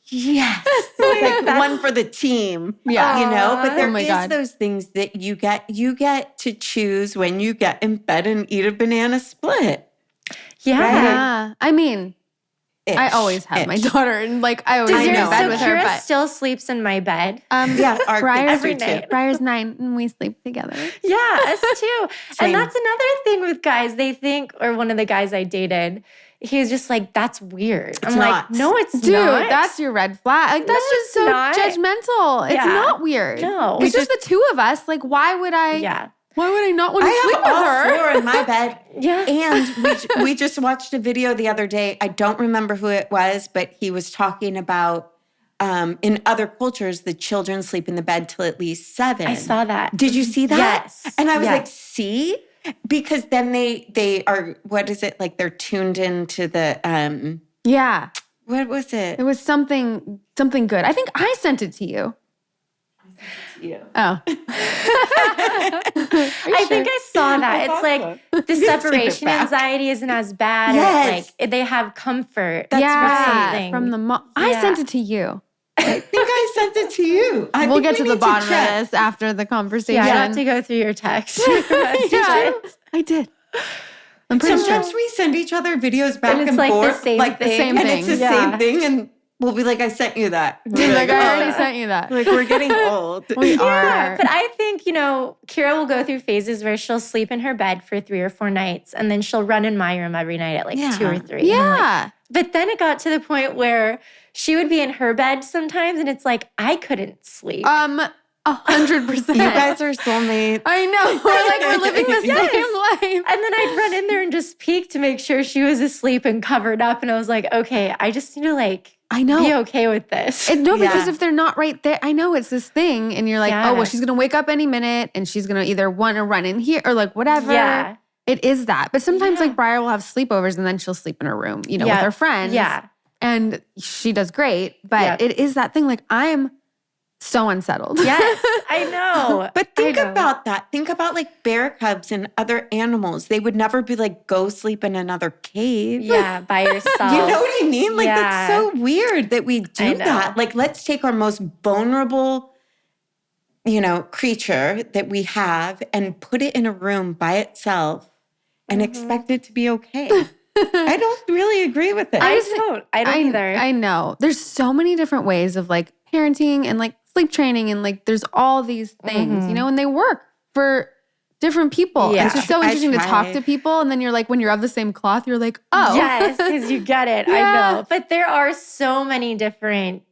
yes. Like one for the team. Yeah. But there Oh my is God. those things that you get to choose when you get in bed and eat a banana split. Yeah. Right? Yeah. I mean, I always have my daughter, and like I always I go know. to bed So with her. Kira But still sleeps in my bed. Yeah, our Briar's, every two. Briar's 9, and we sleep together. Yeah, us too. Same. And that's another thing with guys. They think, or one of the guys I dated, he was just like, that's weird. I'm not. like, no, it's Dude, not. that's your red flag. Like that's No, just it's so not. judgmental. It's Yeah. not weird. No. It's just the 2 of us. Like, why would I? Yeah. Why would I not want to I sleep have all with her? 4 in my bed. Yeah. And we just watched a video the other day. I don't remember who it was, but he was talking about in other cultures, the children sleep in the bed till at least 7. I saw that. Did you see that? Yes. And I was Yes. like, see? Because then they are, what is it? Like they're tuned into the, Yeah, what was it? it was something good. I think I sent it to you. Oh. I think I saw that. It's like the separation anxiety isn't as bad. Yes. Like they have comfort. Yeah, from the mom. I sent it to you. I think I sent it to you. We'll get to the bottom of this after the conversation. Yeah, I have to go through your text. I did. I'm pretty Sometimes sure. we send each other videos back and it's like forth. the same like thing. Same and thing. it's the same thing. And we'll be like, I sent you that. We're like, I already sent you that. Like, we're getting old. We are. But I think, Kira will go through phases where she'll sleep in her bed for 3 or 4 nights and then she'll run in my room every night at like 2 or 3. Yeah. But then it got to the point where she would be in her bed sometimes and it's like, I couldn't sleep. 100%. You guys are soulmates. I know. We're living the same life. And then I'd run in there and just peek to make sure she was asleep and covered up. And I was like, okay, I just need to be okay with this. Because if they're not right there, I know it's this thing. And you're like, oh, well, she's going to wake up any minute and she's going to either want to run in here or like whatever. Yeah. It is that. But sometimes like Briar will have sleepovers and then she'll sleep in her room, with her friends. Yeah. And she does great. But it is that thing. Like I'm so unsettled. Yes, I know. But think about that. Think about like bear cubs and other animals. They would never be like, go sleep in another cave. Yeah, by yourself. You know what I mean? Like that's so weird that we do that. Like let's take our most vulnerable, creature that we have and put it in a room by itself and expect it to be okay. I don't really agree with it. I don't either. I know. There's so many different ways of like parenting and like sleep training and like there's all these things, and they work for different people. Yeah. It's just so interesting to talk to people and then you're like, when you're of the same cloth, you're like, oh. Yes, because you get it. I know. But there are so many different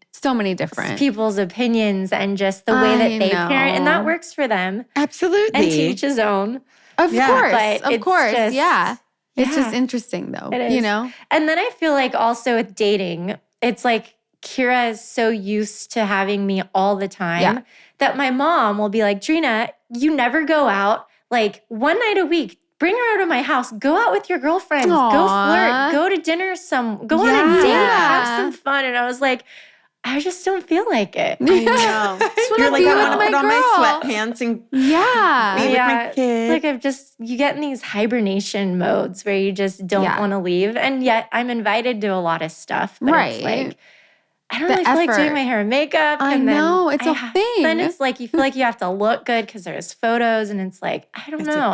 people's opinions and just the way that they parent. And that works for them. Absolutely. And to each his own. Of course. Just, It's just interesting though, it is. And then I feel like also with dating, it's like Kira is so used to having me all the time that my mom will be like, Drina, you never go out. Like one night a week, bring her out of my house. Go out with your girlfriends. Aww. Go flirt. Go to dinner. Go on a date. Have some fun. And I was like, I just don't feel like it. I know. You're like, I want to put on my sweatpants and be with my kids. It's like you get in these hibernation modes where you just don't want to leave. And yet I'm invited to a lot of stuff. But it's like, I don't really feel like doing my hair and makeup. I know. It's a thing. Then it's like you feel like you have to look good because there's photos. And it's like, I don't know.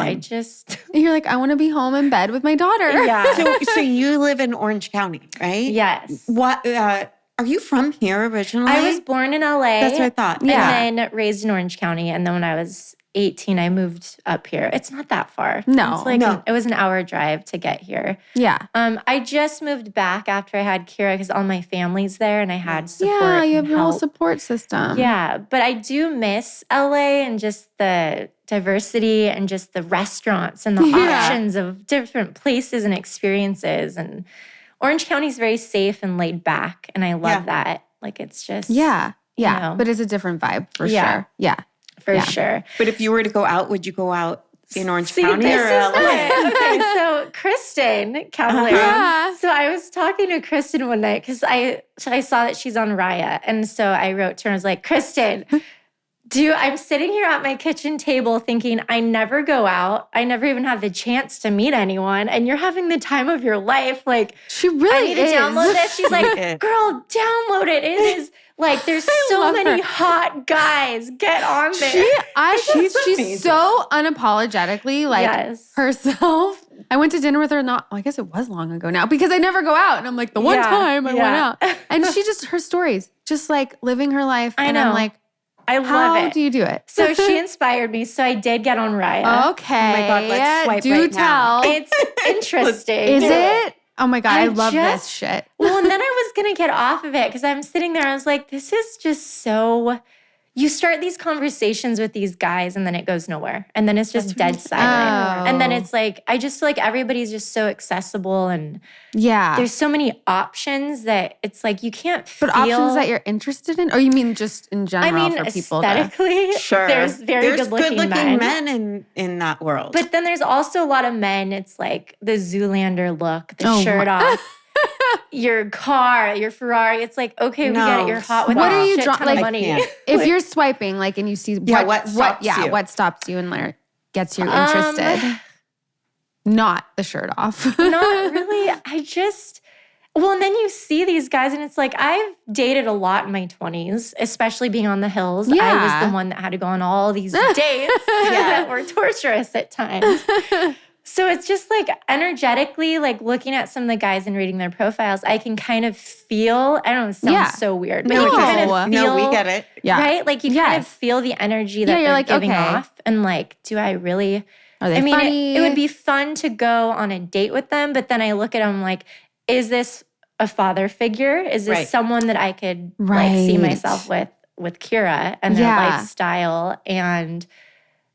You're like, I want to be home in bed with my daughter. Yeah. So you live in Orange County, right? Yes. What? Are you from here originally? I was born in LA. That's what I thought. And then raised in Orange County. And then when I was 18, I moved up here. It's not that far. No. It's like it was an hour drive to get here. Yeah. I just moved back after I had Kira because all my family's there and I had support. Yeah, you have your whole help. support system. Yeah, but I do miss LA and just the diversity and just the restaurants and the options of different places and experiences. And Orange County's very safe and laid back, and I love that. Like it's just but it's a different vibe for sure. Yeah, for sure. But if you were to go out, would you go out in Orange County or LA? Okay, so Kristen Cavallero. So I was talking to Kristen one night because I saw that she's on Raya, and so I wrote to her. I was like, Kristen. I'm sitting here at my kitchen table thinking, I never go out. I never even have the chance to meet anyone. And you're having the time of your life. Like, she really I need to download this. She's like, girl, download it. It is like, there's so many hot guys. Get on there. She's so unapologetically like herself. I went to dinner with her I guess it was long ago now because I never go out. And I'm like, the one time I went out. And her stories, just like living her life. I know. I'm like, I love it. How do you do it? So she inspired me. So I did get on Raya. Okay. Oh my God, let's swipe right now. It's interesting. Is it? Oh my God, I love this shit. Well, and then I was going to get off of it because I'm sitting there. I was like, this is just so... You start these conversations with these guys and then it goes nowhere. And then it's just dead silent. And then it's like, I just feel like everybody's just so accessible and there's so many options that it's like you can't feel. But options that you're interested in? Or you mean just in general for people? Aesthetically, there's good-looking men in that world. But then there's also a lot of men, it's like the Zoolander look, the shirt off. your car, your Ferrari. It's like, okay, we get it. You're hot with What a are you shit ton like, of money. If you're swiping, like, and you see what stops you and like gets you interested? Not the shirt off. Not really. Well, and then you see these guys, and it's like, I've dated a lot in my 20s, especially being on the hills. Yeah. I was the one that had to go on all these dates that were torturous at times. So it's just like energetically, like looking at some of the guys and reading their profiles, I can kind of feel, I don't know, it sounds so weird, but you can kind of feel. No, we get it. Yeah. Right? Like you kind of feel the energy that they're like, giving okay. off. And like, do I really? Are they funny? It would be fun to go on a date with them, but then I look at them like, is this a father figure? Is this someone that I could like see myself with Kira and their lifestyle? And,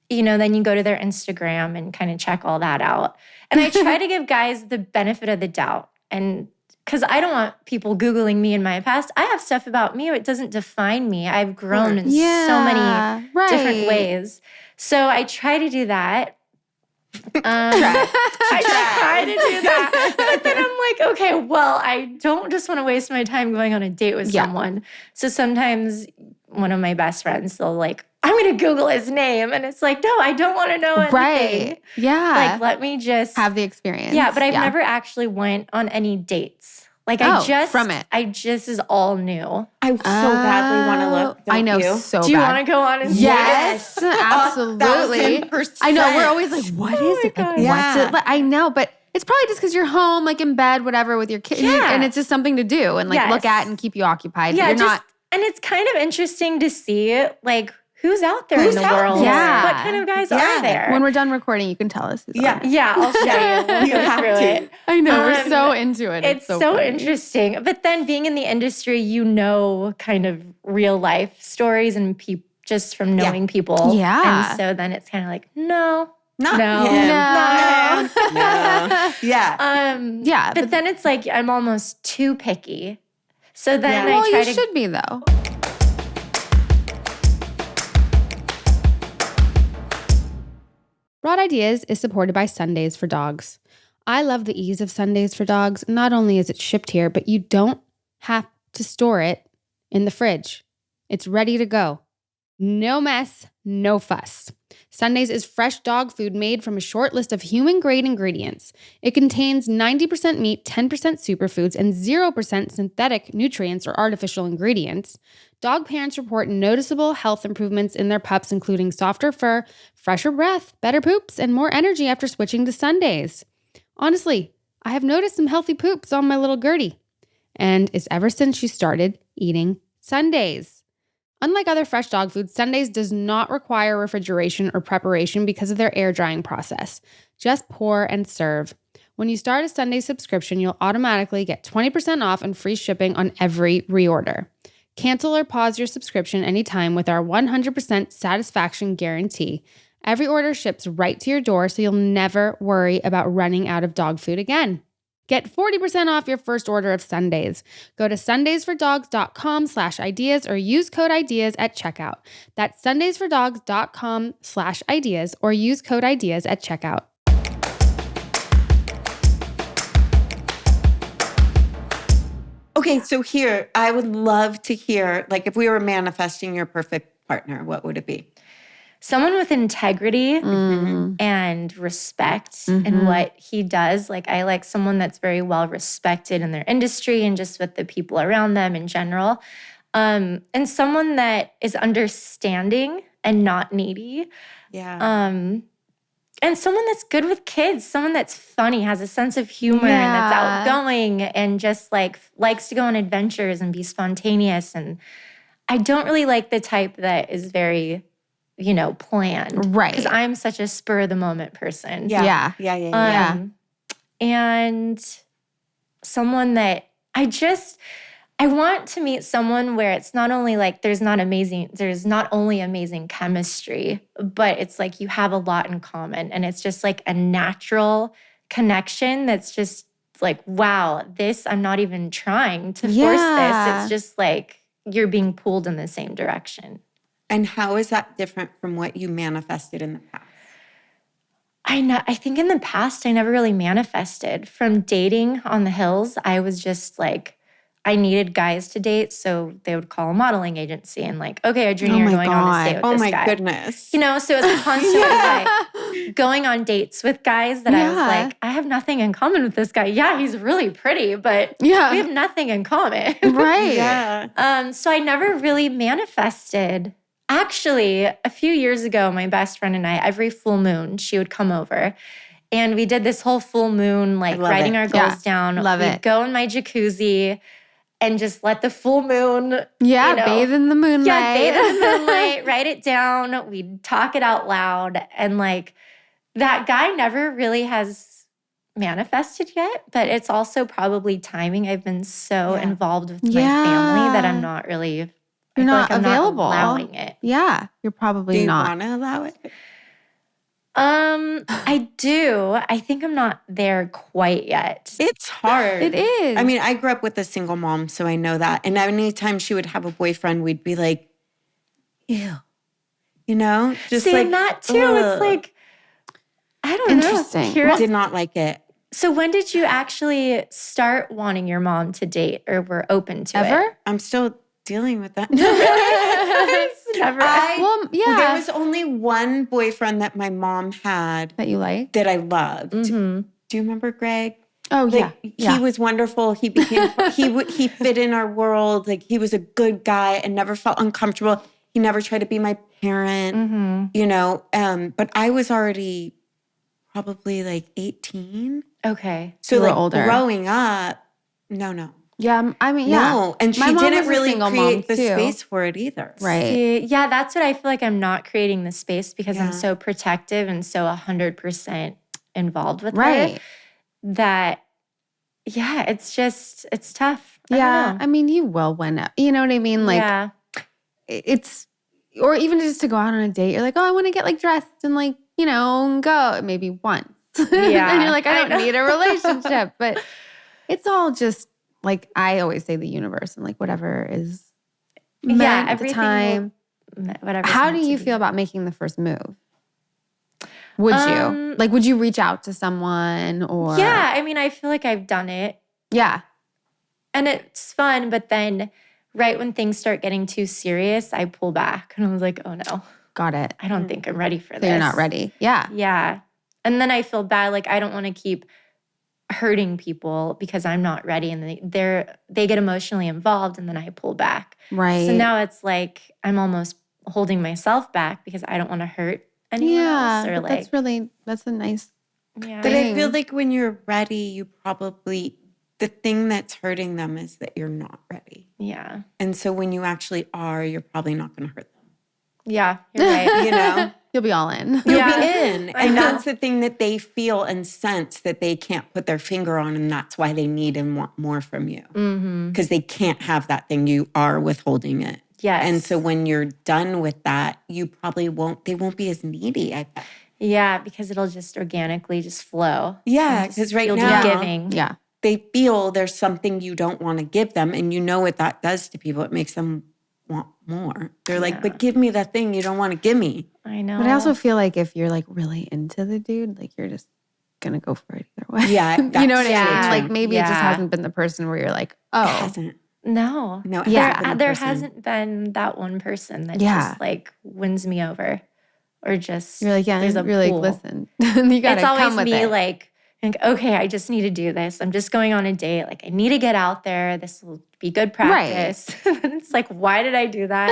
you know, then you go to their Instagram and kind of check all that out. And I try to give guys the benefit of the doubt. And because I don't want people Googling me in my past. I have stuff about me. It doesn't define me. I've grown in so many different ways. So I try to do that. I try to do that. But then I'm like, okay, well, I don't just want to waste my time going on a date with someone. So sometimes one of my best friends, they'll like, I'm going to Google his name. And it's like, no, I don't want to know anything. Right. Yeah. Like, let me just have the experience. Yeah, but I've never actually went on any dates. Like I just is all new. I so badly want to look. I know you? so Do you bad. want to go on and Yes, absolutely. 1,000%. I know. We're always like, what is it? Like, what's it? Like, I know, but it's probably just because you're home, like in bed, whatever, with your kids. And it's just something to do and like look at and keep you occupied. Yeah, you're not. And it's kind of interesting to see like who's out there in the world. Yeah. What kind of guys are there? When we're done recording, you can tell us. Yeah, I'll show you. We'll go through it. I know. We're so into it. It's so interesting. But then being in the industry, you know, kind of real life stories and just from knowing people. Yeah. And so then it's kind of like, no. Not no. him. No. Yeah. But then it's like I'm almost too picky. So then well, I try you should be though. Broad Ideas is supported by Sundays for Dogs. I love the ease of Sundays for Dogs. Not only is it shipped here, but you don't have to store it in the fridge. It's ready to go. No mess, no fuss. Sundays is fresh dog food made from a short list of human-grade ingredients. It contains 90% meat, 10% superfoods, and 0% synthetic nutrients or artificial ingredients. Dog parents report noticeable health improvements in their pups, including softer fur, fresher breath, better poops, and more energy after switching to Sundays. Honestly, I have noticed some healthy poops on my little Gertie, and it's ever since she started eating Sundays. Unlike other fresh dog food, Sundays does not require refrigeration or preparation because of their air drying process. Just pour and serve. When you start a Sundays subscription, you'll automatically get 20% off and free shipping on every reorder. Cancel or pause your subscription anytime with our 100% satisfaction guarantee. Every order ships right to your door, so you'll never worry about running out of dog food again. Get 40% off your first order of Sundays. Go to sundaysfordogs.com/ideas or use code IDEAS at checkout. That's sundaysfordogs.com/ideas or use code IDEAS at checkout. Okay, so here, I would love to hear, like, if we were manifesting your perfect partner, what would it be? Someone with integrity and respect in what he does. Like, I like someone that's very well respected in their industry and just with the people around them in general. And someone that is understanding and not needy. Yeah. And someone that's good with kids, someone that's funny, has a sense of humor and that's outgoing and just like likes to go on adventures and be spontaneous. And I don't really like the type that is very, planned. Right. Because I'm such a spur of the moment person. Yeah. And someone that I want to meet someone where it's not only like there's not only amazing chemistry, but it's like you have a lot in common and it's just like a natural connection that's just like, wow, I'm not even trying to force this. It's just like you're being pulled in the same direction. And how is that different from what you manifested in the past? I know. I think in the past, I never really manifested. From dating on the hills, I was just like, I needed guys to date. So they would call a modeling agency and like, okay, Audrina, you're going on this date with this guy. Oh my goodness. You know, so it was constantly like going on dates with guys that I was like, I have nothing in common with this guy. Yeah, he's really pretty, but we have nothing in common. Right. Yeah. So I never really manifested. Actually, a few years ago, my best friend and I, every full moon, she would come over. And we did this whole full moon, like writing our goals down. We'd go in my jacuzzi and just let the full moon, bathe in the moonlight. Yeah, bathe in the moonlight, write it down. We'd talk it out loud. And like that guy never really has manifested yet, but it's also probably timing. I've been so involved with my family that I'm not really, You're not available. Not allowing it. Yeah, you're probably not. Do you want to allow it? I do. I think I'm not there quite yet. It's hard. It is. I mean, I grew up with a single mom, so I know that. And anytime she would have a boyfriend, we'd be like, ew. You know? Just saying that too. Ugh. It's like, I don't Interesting. know. Did not like it. So when did you actually start wanting your mom to date or were open to it? I'm still dealing with that. Never. There was only one boyfriend that my mom had that you like, that I loved. Mm-hmm. Do you remember Greg? Oh He was wonderful. He became he fit in our world. Like he was a good guy and never felt uncomfortable. He never tried to be my parent. You know. But I was already probably like 18. Okay. So like older. Growing up, no. Yeah, I mean, No, and she My mom didn't was a really single create mom, the too. space for it either. Right. See, yeah, that's what I feel like I'm not creating the space because I'm so protective and so 100% involved with her that, it's tough. I mean, you will win it. You know what I mean? Like, it's, or even just to go out on a date, you're like, oh, I want to get like dressed and like, you know, go maybe once. Yeah. And you're like, I don't need a relationship. But it's all just like, I always say the universe and like whatever is meant at the time. Whatever. How do you feel about making the first move? Would you? Like, would you reach out to someone or? Yeah, I mean, I feel like I've done it. Yeah. And it's fun, but then right when things start getting too serious, I pull back. And I was like, oh no. Got it. I don't think I'm ready for this. So you're not ready. Yeah. Yeah. And then I feel bad. Like, I don't want to keep hurting people because I'm not ready. And they get emotionally involved and then I pull back. Right. So now it's like I'm almost holding myself back because I don't want to hurt anyone else. Or like, that's a nice yeah. But I feel like when you're ready, you probably, the thing that's hurting them is that you're not ready. Yeah. And so when you actually are, you're probably not going to hurt them. Yeah, you're right. You know? You'll be all in. You'll be in. And that's the thing that they feel and sense that they can't put their finger on. And that's why they need and want more from you. Because they can't have that thing. You are withholding it. Yes. And so when you're done with that, you probably they won't be as needy, I bet. Yeah, because it'll just organically just flow. Yeah, because right you'll now, be giving. Yeah. They feel there's something you don't want to give them. And you know what that does to people. It makes them want more. They're like, but give me that thing you don't want to give me. I know. But I also feel like if you're like really into the dude, like you're just gonna go for it either way. Yeah. You know what I mean? true. Like maybe it just hasn't been the person where you're like, oh. It hasn't. No. No, it Yeah. hasn't been the There person. hasn't been that one person that Yeah. just like wins me over or just You're like, yeah, there's a you're like, pool. listen, you gotta It's always come with me it. like, okay, I just need to do this. I'm just going on a date. Like, I need to get out there. This will be good practice. It's like, why did I do that?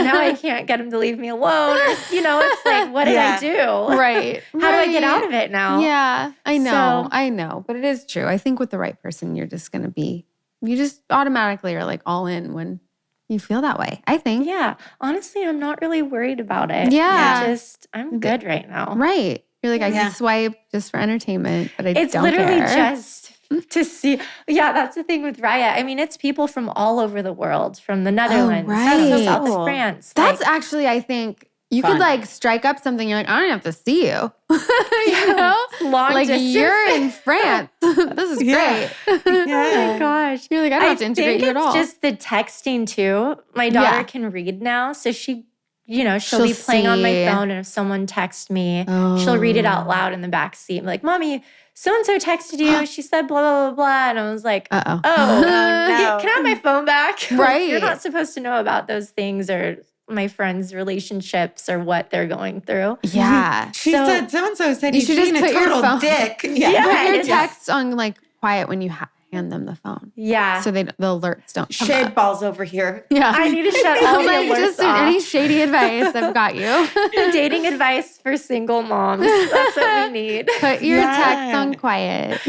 Now I can't get him to leave me alone. Or, it's like, what did I do? Right. How do I get out of it now? Yeah, I know. So- I know. But it is true. I think with the right person, you just automatically are like all in when you feel that way, I think. Yeah. Honestly, I'm not really worried about it. Yeah. I'm good right now. Right. You're like, I Yeah. can swipe just for entertainment, but I It's don't literally care. just to see. Yeah, that's the thing with Raya. I mean, it's people from all over the world, from the Netherlands, right. South Cool. France. That's like, actually, I think, you Fun. could like strike up something. You're like, I don't even have to see you. You know? long Like distance. you're in France. This is Yeah. great. Oh Yeah. my gosh. You're like, I don't have to integrate think you at all. it's just the texting too. My daughter Yeah. can read now, so she she'll be playing on my see. phone, and if someone texts me, she'll read it out loud in the back seat and be like, Mommy, so-and-so texted you. She said blah, blah, blah, blah. And I was like, no. Can I have my phone back? Right. You're not supposed to know about those things or my friends' relationships or what they're going through. Yeah. She said so-and-so said You he's should just being a put your total phone- dick. Put Yeah. your texts on like quiet when you hand them the phone. Yeah. So the alerts don't come Shade up. balls over here. Yeah. I need to shut all the like, alerts just off. any shady advice, I've got you. Dating advice for single moms. That's what we need. Put your Yeah. texts on quiet.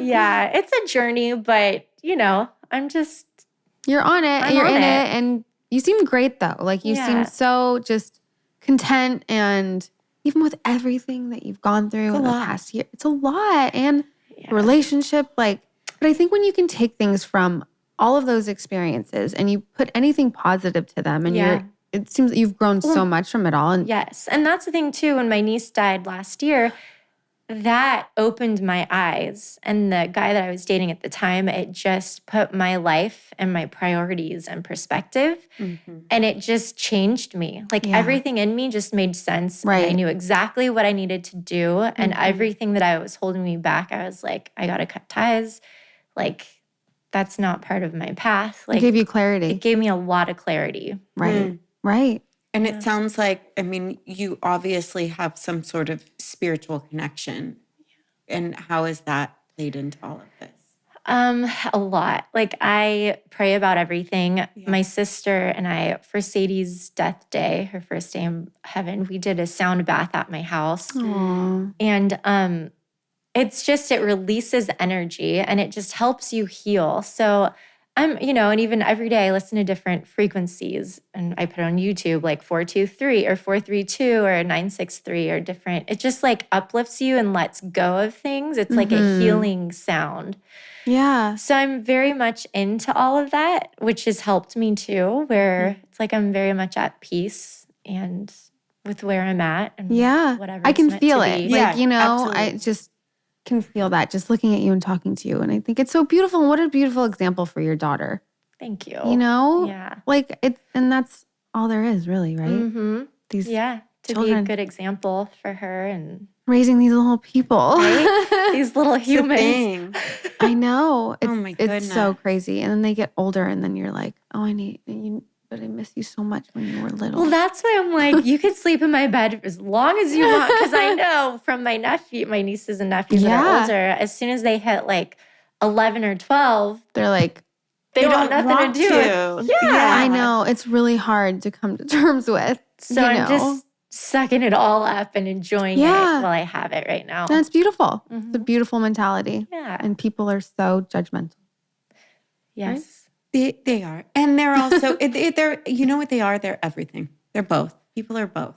Yeah, it's a journey, but I'm just You're on it. I'm You're on in it. it. And you seem great though. Like you Yeah. seem so just content, and even with everything that you've gone through in the past year, it's a lot. And the relationship, but I think when you can take things from all of those experiences and you put anything positive to them, and it seems that you've grown so much from it all. And Yes. And that's the thing too, when my niece died last year, that opened my eyes. And the guy that I was dating at the time, it just put my life and my priorities in perspective. Mm-hmm. And it just changed me. Like everything in me just made sense. Right. And I knew exactly what I needed to do. And everything that I was holding me back, I was like, I got to cut ties. Like, that's not part of my path. Like, it gave you clarity. it gave me a lot of clarity. Right. Right. And it sounds like, you obviously have some sort of spiritual connection. And how has that played into all of this? A lot. Like, I pray about everything. Yeah. My sister and I, for Sadie's death day, her first day in heaven, we did a sound bath at my house. Aww. And it's just, it releases energy and it just helps you heal. So and even every day I listen to different frequencies, and I put on YouTube like 423 or 432 or 963 or different. It just like uplifts you and lets go of things. It's like a healing sound. Yeah. So I'm very much into all of that, which has helped me too, where it's like I'm very much at peace and with where I'm at and whatever. I can meant feel to it. be. Like, absolutely. I just can feel that just looking at you and talking to you. And I think it's so beautiful. And what a beautiful example for your daughter. Thank you. Yeah. Like and that's all there is really, right? Mm-hmm. These to children. be a good example for her and raising these little people. right? These little humans. I know. Oh my goodness. It's so crazy. And then they get older and then you're like, oh, but I miss you so much when you were little. Well, that's why I'm like, you could sleep in my bed as long as you want. Because I know from my nieces and nephews that are older, as soon as they hit like 11 or 12, they're like, they don't have nothing to do. Yeah. I know. It's really hard to come to terms with. So I'm just sucking it all up and enjoying it while I have it right now. And it's beautiful. It's a beautiful mentality. Yeah. And people are so judgmental. Yes. Right? They are. And they're also, they're, you know what they are? They're everything. They're both. People are both.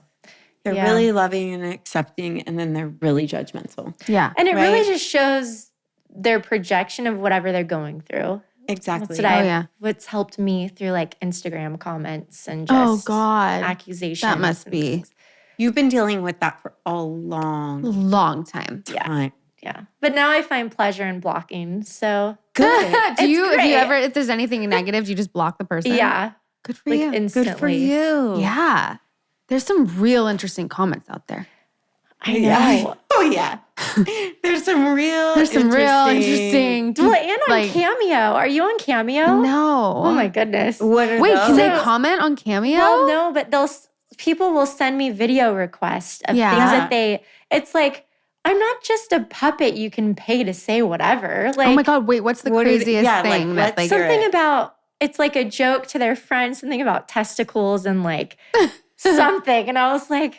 They're really loving and accepting, and then they're really judgmental. Yeah. And it really just shows their projection of whatever they're going through. Exactly. That's what's helped me through like Instagram comments and just accusations. That must be. Things. You've been dealing with that for a long time. Yeah. But now I find pleasure in blocking. So good. If if there's anything negative, do you just block the person? Yeah. Good for you. Instantly. Good for you. Yeah. There's some real interesting comments out there. I know. Oh yeah. There's some real interesting. Well, and on Cameo. Are you on Cameo? No. Oh my goodness. What are Wait, those? can they comment on Cameo? Well, no, but people will send me video requests of things that it's like, I'm not just a puppet you can pay to say whatever. Like, oh my God, wait, what's the craziest thing? Something about, it's like a joke to their friends, something about testicles and like something. And I was like,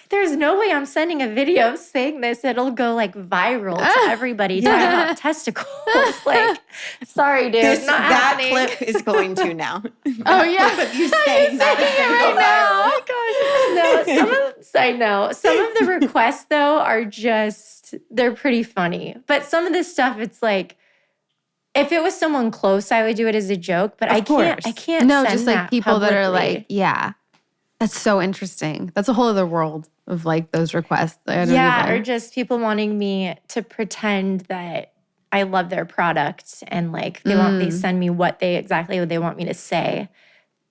there's no way I'm sending a video saying this. It'll go like viral to everybody talking about testicles. Like, sorry, dude. That clip is going to now. Oh yeah. You saying that right now. Oh my gosh. No, I know. Some of the requests though are just, they're pretty funny. But some of this stuff, it's like, if it was someone close, I would do it as a joke. But I can't. No, send just like that people publicly. that are like, yeah. That's so interesting. That's a whole other world of like those requests. Or just people wanting me to pretend that I love their product and like they send me what they want me to say.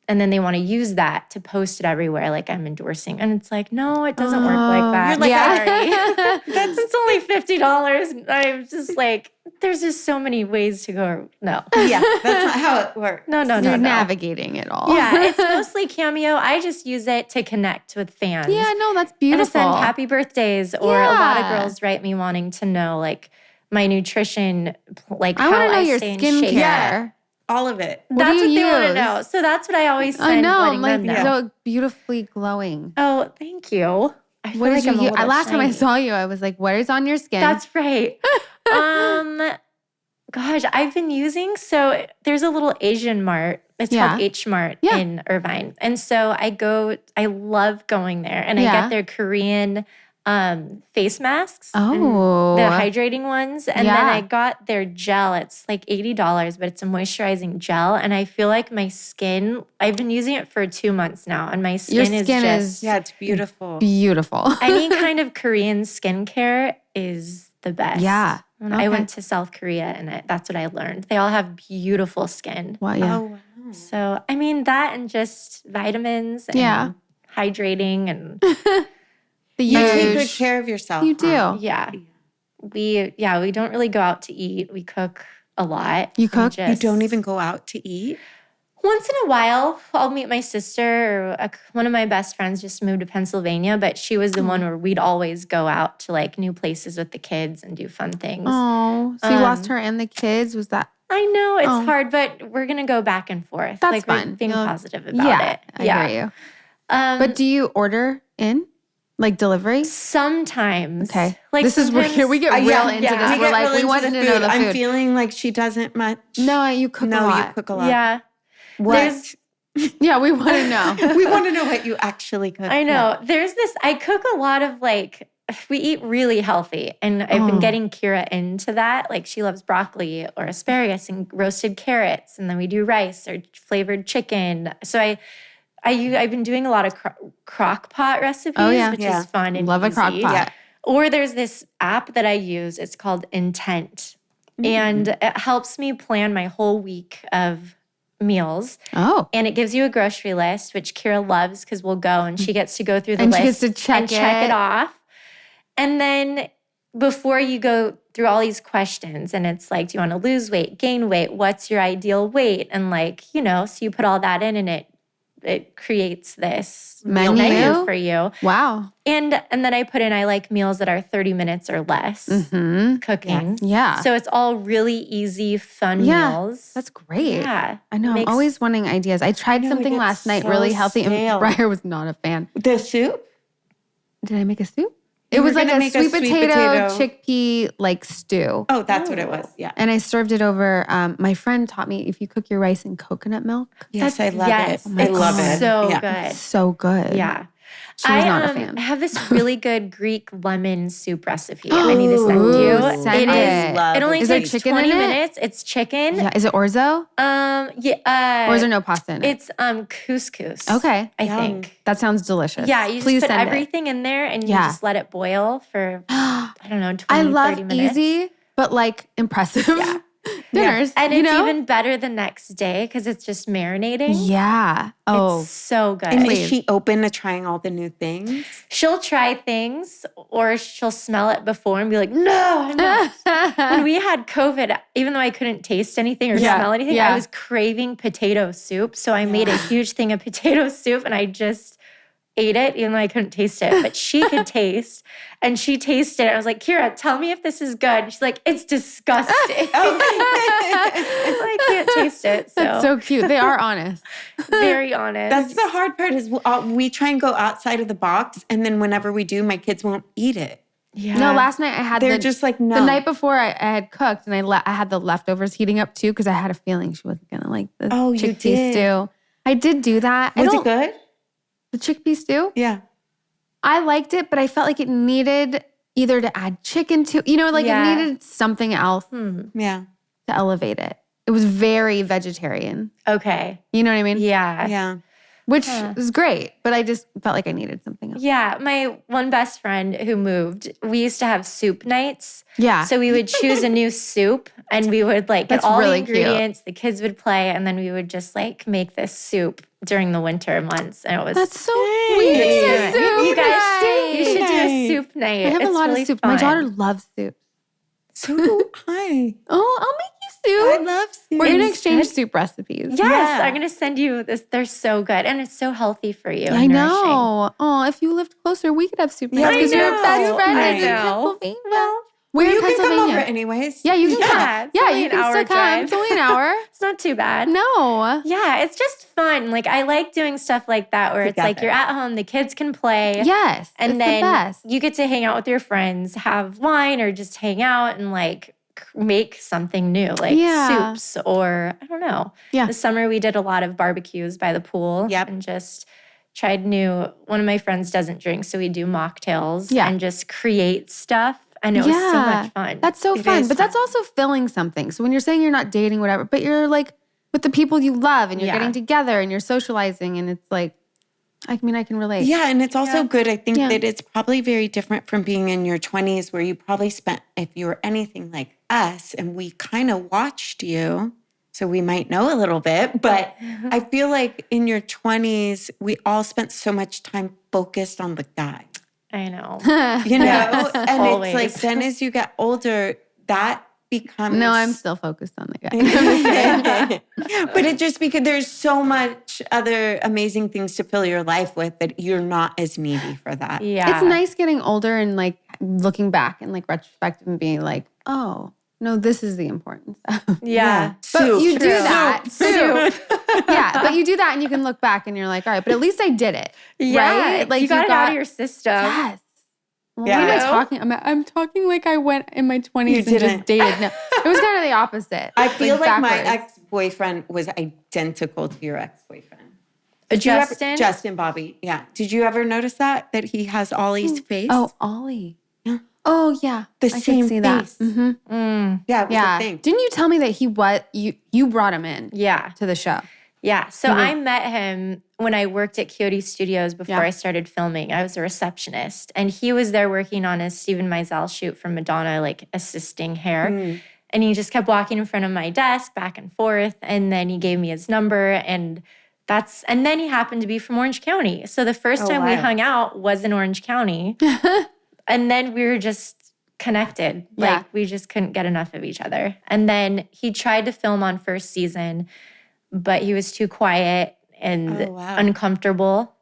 and then they want to use that to post it everywhere like I'm endorsing. And it's like, no, it doesn't work like that. You're like, sorry. It's only $50. And I'm just like, there's just so many ways to go. No. Yeah, that's not how it works. No. You're navigating it all. Yeah, it's mostly Cameo. I just use it to connect with fans. Yeah, no, that's And beautiful. to send happy birthdays. Or a lot of girls write me wanting to know like my nutrition, like I how want to know I your stay in shape. skincare. Yeah. All of it. That's what do they you want to use? know. So that's what I always send I know, letting them know. you look beautifully glowing. Oh, thank you. I feel What like did I'm a you? little Last time I shiny. saw you, I was like, "What is on your skin?" That's right. Gosh, I've been using, so there's a little Asian mart. It's called H Mart in Irvine. And so I love going there. And I get their Korean face masks. Oh. The hydrating ones. And then I got their gel. It's like $80, but it's a moisturizing gel. And I feel like my skin, I've been using it for 2 months now. And my skin, is just, yeah, it's beautiful. Beautiful. any kind of Korean skincare is the best. Yeah. When I went to South Korea and that's what I learned. They all have beautiful skin. Wow, yeah. Oh, wow. So, I mean, that and just vitamins and hydrating and You take good care of yourself. You do. Huh? we don't really go out to eat. We cook a lot. You cook? You don't even go out to eat? Once in a while, I'll meet my sister or one of my best friends just moved to Pennsylvania, but she was the one where we'd always go out to like new places with the kids and do fun things. Oh, so you lost her and the kids? Was that? I know it's hard, but we're going to go back and forth. That's like, fun. Being positive about it. I hear you. But do you order in? Like delivery? Sometimes. Okay. Like this is where we get real into this. We We're get like, real we into want the to food. know the food. I'm feeling like she doesn't much. No, you cook a lot. You cook a lot. Yeah. What? Yeah, we want to know. We want to know what you actually cook. I know. There's this, I cook a lot of like, we eat really healthy. And I've been getting Kira into that. Like she loves broccoli or asparagus and roasted carrots. And then we do rice or flavored chicken. So I've been doing a lot of crock pot recipes, which is fun and love easy. a crock pot. Yeah. Or there's this app that I use. It's called Intent. And it helps me plan my whole week of meals. Oh. And it gives you a grocery list, which Kira loves because we'll go and she gets to go through the And list she gets to check and check it off. And then before you go through all these questions and it's like, do you want to lose weight, gain weight? What's your ideal weight? And like, so you put all that in and it creates this menu for you. Wow. And then I put in, I like meals that are 30 minutes or less cooking. Yeah. So it's all really easy, fun meals. That's great. Yeah. I know. I'm always wanting ideas. I tried something last night, really healthy, and Briar was not a fan. The soup? Did I make a soup? You It was were like gonna a make sweet potato chickpea like stew. Oh, that's what it was. Yeah. And I served it over. My friend taught me if you cook your rice in coconut milk. Yes, I love yes. it. I love it. So Yeah. good. It's so good. Yeah. She was not a fan. I have this really good Greek lemon soup recipe. I need to send you. Send it. It only Is there takes chicken 20 in it? minutes. It's chicken. Yeah. Is it orzo? Yeah. Or is there no pasta in it? It's couscous. Okay. I think. That sounds delicious. Yeah, you Please just put send everything in there and you Yeah. just let it boil for, I don't know, 20, I 30 love minutes. easy, but like impressive dinners. And you it's know? even better the next day because it's just marinating. Yeah. Oh. It's so good. And is she open to trying all the new things? She'll try things or she'll smell it before and be like, no, I'm not. When we had COVID, even though I couldn't taste anything or smell anything, I was craving potato soup. So I made a huge thing of potato soup and I just ate it, even though I couldn't taste it. But she could taste, and she tasted it. I was like, Kira, tell me if this is good. And she's like, it's disgusting. I can't taste it. So. That's so cute. They are honest. Very honest. That's the hard part is we try and go outside of the box, and then whenever we do, my kids won't eat it. Yeah. No, last night I had They're just like, no. The night before I had cooked and I had the leftovers heating up too because I had a feeling she wasn't going to like the you chickpea did. stew. I did do that. Was it good? The chickpea stew? Yeah. I liked it, but I felt like it needed either to add chicken to, it needed something else Yeah. to elevate it. It was very vegetarian. Okay. You know what I mean? Yeah. Yeah. Which is great, but I just felt like I needed something else. Yeah. My one best friend who moved, we used to have soup nights. Yeah. So we would choose a new soup And we would like get That's all really the ingredients, the kids would play, and then we would just like make this soup during the winter months. And it was That's so we need a soup you guys night. you should do a soup night. I have It's a lot really of soup. fun. My daughter loves soup. So do I. Oh, I'll make you I soup. love soup. We're gonna exchange soup recipes. Yes, Yeah. I'm gonna send you this. They're so good, and it's so healthy for you. I and nourishing. know. Oh, if you lived closer, we could have soup Yeah, because I your know. best friend I is in know. Pennsylvania. Well, We're You in can come Pennsylvania. over anyways. Yeah, you can Yeah, come. it's Yeah, only you an can hour still come. drive. It's only an hour. it's not too bad. No. Yeah, it's just fun. Like I like doing stuff like that where it's like Together. you're at home, the kids can play. Yes. And it's then the best. you get to hang out with your friends, have wine, or just hang out and like make something new, like Yeah. soups or I don't know. Yeah. This summer we did a lot of barbecues by the pool Yep. and just tried new. One of my friends doesn't drink, so we do mocktails Yeah. and just create stuff. And it was so much fun. That's so It fun. is But that's fun. also filling something. So when you're saying you're not dating, whatever, but you're like with the people you love and you're Yeah. getting together and you're socializing and it's like, I mean, I can relate. Yeah, and it's also good. I think Yeah. that it's probably very different from being in your 20s where you probably spent, if you were anything like us, and we kind of watched you, so we might know a little bit, but I feel like in your 20s, we all spent so much time focused on the guy. I know. You know? And always. it's like then as you get older, that becomes No, I'm still focused on the guy. but it just because there's so much other amazing things to fill your life with that you're not as needy for that. Yeah. It's nice getting older and like looking back and like retrospective and being like, oh, no, this is the important stuff. Yeah. But Soup. you do True. that. Soup. Yeah, but you do that and you can look back and you're like, all right, but at least I did it. Yeah. Right? Like you got it out of your system. Yes. Well, Yeah. What am I You know? talking? I'm talking like I went in my 20s You and didn't. just dated. No, it was kind of the opposite. I feel like my backwards. ex-boyfriend was identical to your ex-boyfriend. Did you Justin? ever, Justin Bobby. Yeah. Did you ever notice that he has Ollie's face? Oh, Ollie. Yeah. Oh, yeah. The I could same see that. face. Mhm. Yeah, it was Yeah. a thing. Didn't you tell me that you brought him in Yeah. to the show? Yeah. So I met him when I worked at Coyote Studios before Yeah. I started filming. I was a receptionist and he was there working on a Steven Meisel shoot for Madonna, like assisting hair. And he just kept walking in front of my desk back and forth. And then he gave me his number and then he happened to be from Orange County. So the first time we wow. hung out was in Orange County. And then we were just connected. Yeah. Like we just couldn't get enough of each other. And then he tried to film on first season, but he was too quiet and Oh, wow. uncomfortable.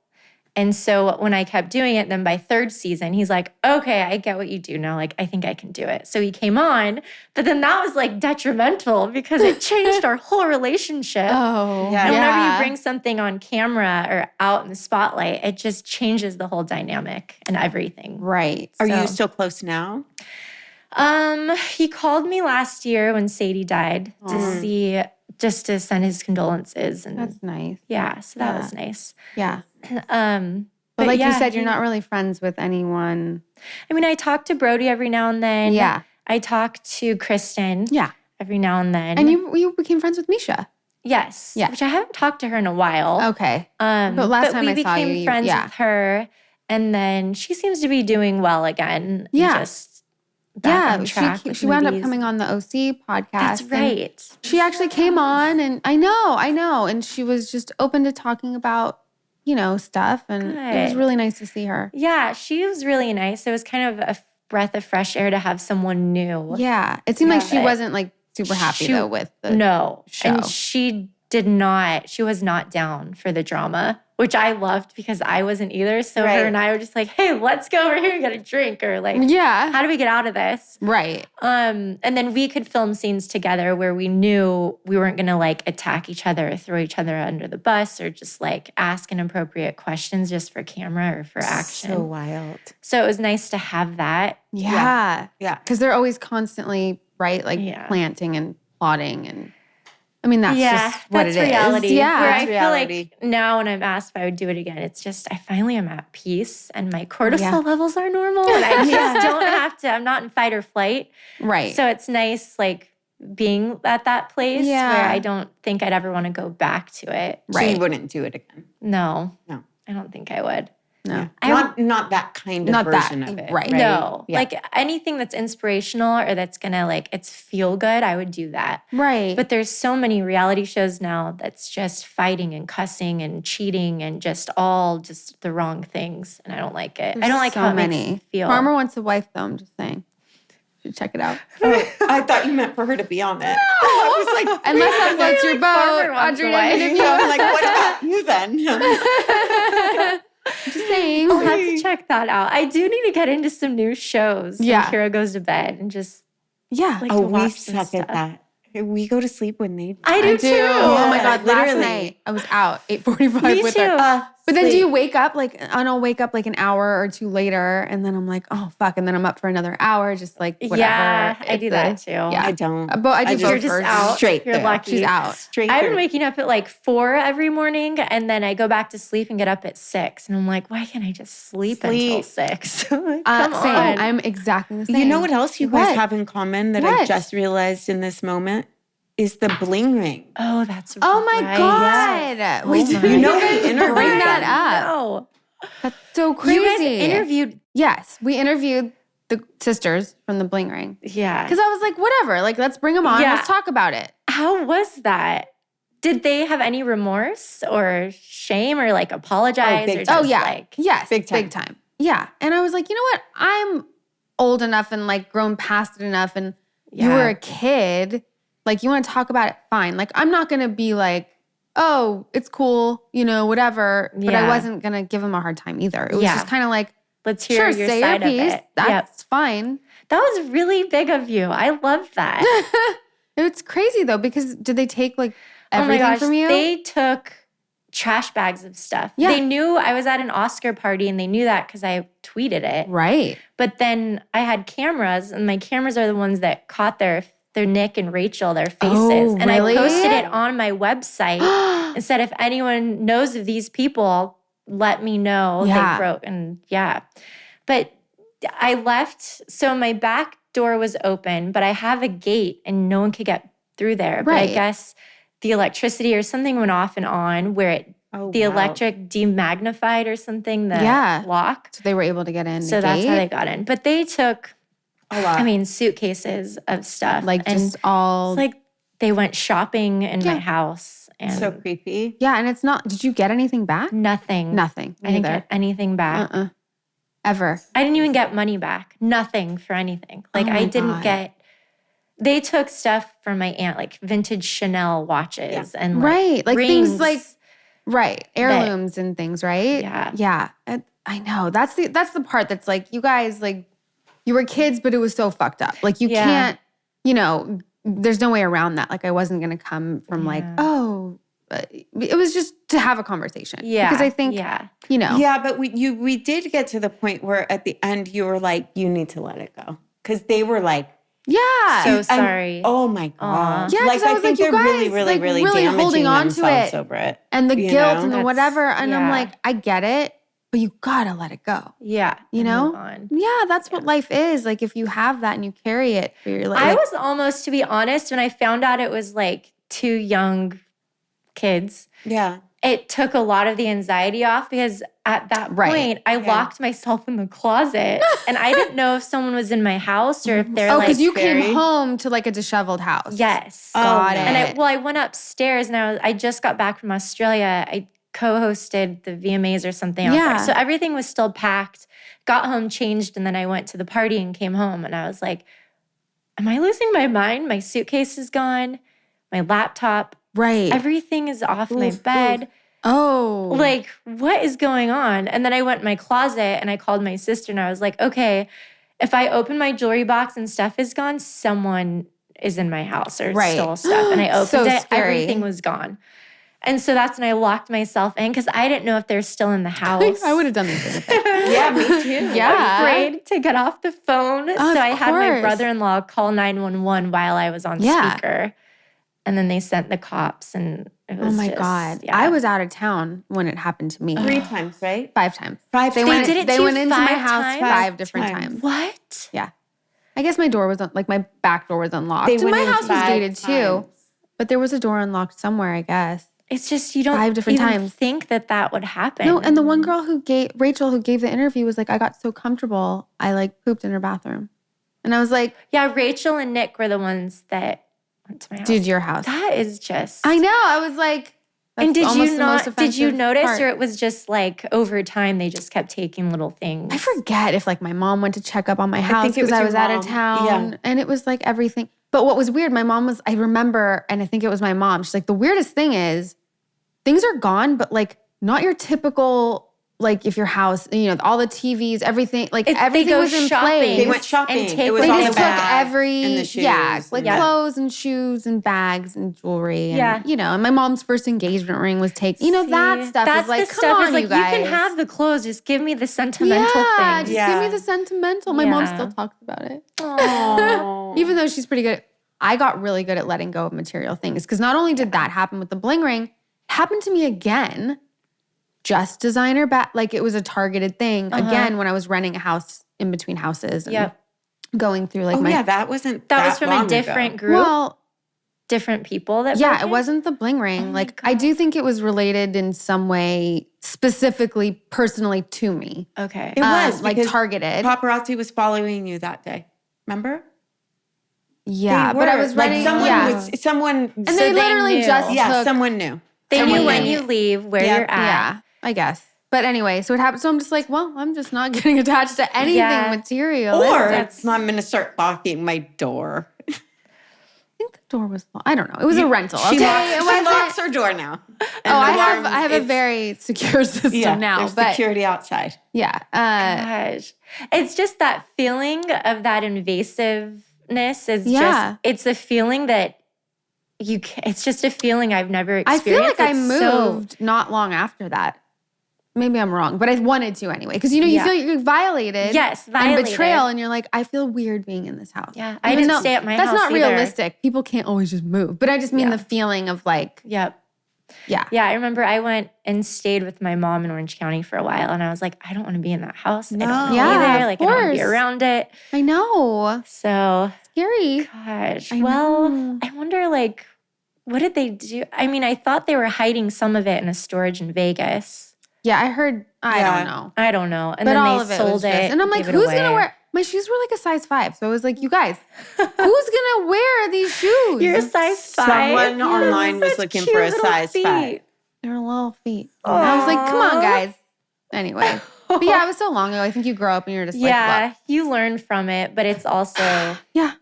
And so when I kept doing it, then by third season, he's like, okay, I get what you do now. Like, I think I can do it. So he came on, but then that was like detrimental because it changed our whole relationship. Oh, Yeah. And whenever you bring something on camera or out in the spotlight, it just changes the whole dynamic and everything. right. Are you So- still close now? He called me last year when Sadie died just to send his condolences. And That's nice. yeah, so that Yeah. was nice. Yeah. But But like you yeah, said, you're not really friends with anyone. I mean, I talk to Brody every now and then. Yeah. I talk to Kristen Yeah. every now and then. And you became friends with Misha. yes. Yeah. Which I haven't talked to her in a while. Okay. But last time we I saw became you, friends yeah. with her. And then she seems to be doing well again. Yeah. Just back on track with she wound up movies. coming on the OC podcast. That's and right. She actually came on and I know. And she was just open to talking about, stuff. And it was Good. really nice to see her. Yeah, she was really nice. It was kind of a breath of fresh air to have someone new. Yeah. It seemed like she But wasn't like super happy she- though with the No. show. And she was not down for the drama, which I loved because I wasn't either. So Right. her and I were just like, hey, let's go over here and get a drink or like, Yeah. how do we get out of this? Right. And then we could film scenes together where we knew we weren't going to like attack each other or throw each other under the bus or just like ask inappropriate questions just for camera or for action. So wild. So it was nice to have that. Yeah. Yeah. Because they're always constantly, right? Like Yeah. planting and plotting. And I mean, that's just what that's it is. reality. Yeah. Where I That's feel reality. like now when I'm asked if I would do it again, it's just I finally am at peace and my cortisol Yeah. levels are normal and I just don't have to, I'm not in fight or flight. Right. So it's nice like being at that place Yeah. where I don't think I'd ever want to go back to it. So Right. you wouldn't do it again. No. No. I don't think I would. No. Not that kind of Not that, version of it. right. No, Yeah. like anything that's inspirational or that's gonna like, it's feel good, I would do that. Right. But there's so many reality shows now that's just fighting and cussing and cheating and just all just the wrong things. And I don't like it. I don't like how it makes me feel. Farmer Wants a Wife, though, I'm just saying. You should check it out. Oh, I thought you meant for her to be on it. I was like, Unless that floats your boat. Farmer Wants a Audrina, Wife. I'm like, what about you then? just saying. I'll have to check that out. I do need to get into some new shows when Kira goes to bed and just Yeah. like to We watch some suck stuff. at that. We go to sleep when they do. I do too. Oh my God. Last literally. night, I was out 8:45 Me with too. her. But then do you wake up I'll wake up like an hour or two later and then I'm like, oh, fuck. And then I'm up for another hour, just like whatever. Yeah, I do that too. Yeah. I don't. But I do just- both You're just versions. out. Straight You're there. lucky. She's out. Straight I've been through. waking up at like 4 every morning and then I go back to sleep and get up at 6. And I'm like, why can't I just sleep until 6? Like, come Same. on. I'm exactly the same. You know what else you guys What? have in common that I What? just realized in this moment? Is the Bling Ring. Oh, that's Oh my right. God. We Oh didn't my You know, even we interviewed bring that them. up. No. That's so crazy. You guys interviewed. Yes, we interviewed the sisters from the Bling Ring. Yeah. Because I was like, whatever, like let's bring them on. Yeah. Let's talk about it. How was that? Did they have any remorse or shame or like apologize? big or time. Oh just yeah, like, yes, Big time. big time. Yeah, and I was like, you know what? I'm old enough and like grown past it enough, and you Yeah. were a kid. Like you want to talk about it, fine. Like I'm not gonna be like, oh, it's cool, whatever. But I Yeah. wasn't gonna give him a hard time either. It was Yeah. just kind of like, let's hear sure, your say side your of piece. it. That's fine. That was really big of you. I love that. It's crazy though, because did they take like Oh my everything gosh. from you? They took trash bags of stuff. Yeah. They knew I was at an Oscar party and they knew that because I tweeted it. right. But then I had cameras and my cameras are the ones that caught their Nick and Rachel, their faces. Oh, and really? I posted it on my website and said, if anyone knows of these people, let me know. Yeah. They broke and But I left, so my back door was open, but I have a gate and no one could get through there. But I Right. guess the electricity or something went off and on where the electric demagnified or something, the lock. So they were able to get in. So the that's gate? how they got in. But they took, A lot. suitcases of stuff. like and just all. it's like they went shopping in my Yeah. house and So creepy. yeah, and it's not. Did you get anything back? nothing. Nothing. I didn't Neither. get anything back. Ever. I didn't even get money back. Nothing for anything. Like Oh my I didn't God. get. They took stuff from my aunt, like vintage Chanel watches and like Right. Like rings. things like right heirlooms and things. Right. Yeah. Yeah. I know. That's the part that's like you guys like you were kids, but it was so fucked up. Like you Yeah. can't. There's no way around that. Like I wasn't gonna come from like it was just to have a conversation. Yeah. Because I think Yeah. Yeah, but we did get to the point where at the end you were like, you need to let it go. Because they were like, yeah. So sorry. oh my God. Yeah, 'cause I was like, you they're guys, really, really, like, really really damaging holding on to themselves it. over it. and the you guilt know? and the That's- whatever. And I'm yeah. like, I get it, but you gotta let it go. Yeah. You and know? move on. Yeah, that's what life is. Like if you have that and you carry it for your life. I was almost, to be honest, when I found out it was like 2 young kids, Yeah. it took a lot of the anxiety off because at that Right. point I locked myself in the closet and I didn't know if someone was in my house or if they're Oh, like, because you scary. came home to like a disheveled house. yes. Got no. it. And I went upstairs and I just got back from Australia. I co-hosted the VMAs or something out Yeah. there. So everything was still packed. Got home, changed, and then I went to the party and came home. And I was like, am I losing my mind? My suitcase is gone. My laptop. Right. Everything is off my Oof, bed. oh. Like, what is going on? And then I went in my closet and I called my sister and I was like, okay, if I open my jewelry box and stuff is gone, someone is in my house or Right. stole stuff. And I opened So it, scary. everything was gone. And so that's when I locked myself in because I didn't know if they're still in the house. I would have done the same thing. Yeah, me too. Yeah. Afraid to get off the phone. Of So I had my course. brother-in-law call 911 while I was on Yeah. speaker. And then they sent the cops and it was Oh my just, God. yeah. I was out of town when it happened to me. 3 times, right? 5 times. 5 They times. went, did it they to you went into my 5 house times? 5 different Times. times. What? Yeah. I guess my door was, like my back door was unlocked. They And went my in house was 5 gated too. times. But there was a door unlocked somewhere, I guess. It's just, you don't 5 different even times. think that would happen. No, and the one girl Rachel, who gave the interview was like, I got so comfortable, I like pooped in her bathroom. And I was like, yeah, Rachel and Nick were the ones that went to my house. dude, your house. That is just. I know. I was like, that's and did almost you the most not? Did you offensive notice, part. or it was just like over time they just kept taking little things? I forget if like my mom went to check up on my house think it because was I your was out of mom. town, Yeah. and it was like everything. But what was weird, my mom was. I remember, and I think it was my mom. She's like, the weirdest thing is, things are gone, but like not your typical. Like if your house, you know, all the TVs, everything, like everything go was in shopping. place. They went shopping. And take It was They all just the took bag every, and the shoes. like and- clothes and shoes and bags and jewelry. And, Yeah. you know, and my mom's first engagement ring was taken. You know, that See, stuff that's is like, the come stuff on, is like, you guys. can have the clothes, just give me the sentimental yeah, things. just give me the sentimental. My mom Yeah. still talks about it. Aw. Even though she's pretty good. I got really good at letting go of material things because not only did that happen with the bling ring, it happened to me again. Just designer like it was a targeted thing. Again, when I was renting a house in between houses and Yep. going through like Oh, my yeah, that wasn't That was from long a different ago. group, well, different people that yeah, broke it wasn't the bling ring. my Like I do think it was related in some way, specifically, personally to me. Okay. It was like because targeted. Paparazzi was following you that day. Remember? Yeah, They but I were. was like renting. someone yeah, was someone. and So they they literally knew. just yeah, took. someone knew. They Someone knew when knew. you leave where Yeah. you're at. Yeah, I guess. But anyway, so it happened. So I'm just like, well, I'm just not getting attached to anything Yeah. material. Or I I'm going to start locking my door. think the door was locked. I don't know. It was a rental. She Okay, locks, it she wasn't. locks her door now. Oh, I have a it's- very secure system now. There's But security outside. yeah, Gosh. It's just that feeling of that invasiveness is Yeah. just, it's a feeling that it's just a feeling I've never I experienced. feel like I It's so- moved not long after that. Maybe I'm wrong, but I wanted to anyway. Because, you know, you Yeah. feel you're violated. Yes, And violated. betrayal. And you're like, I feel weird being in this house. Yeah, I Even didn't though stay at my that's house not either. realistic. People can't always just move. But I just mean Yeah. the feeling of like, Yep. yeah. Yeah, I remember I went and stayed with my mom in Orange County for a while, and I was like, I don't want to be in that house. I don't want to No. be Yeah, there. of Like, I don't want to be course. around it. I know. So, Scary. gosh. I Well, know. I wonder, like, what did they do? I mean, I thought they were hiding some of it in a storage in Vegas. Yeah, I heard, I Yeah. don't know. I don't know. And But then all they of it sold was it. just, and I'm like, gave it who's going to away. wear, my shoes were like a size 5. So I was like, you guys, who's going to wear these shoes? You're a size 5. Someone online was Such looking cute for a little size feet. 5. They're little feet. And I was like, come on, Aw. guys. Anyway. But yeah, it was so long ago. I think you grow up and you're just Yeah, like, you learn from it, but it's also, well, yeah,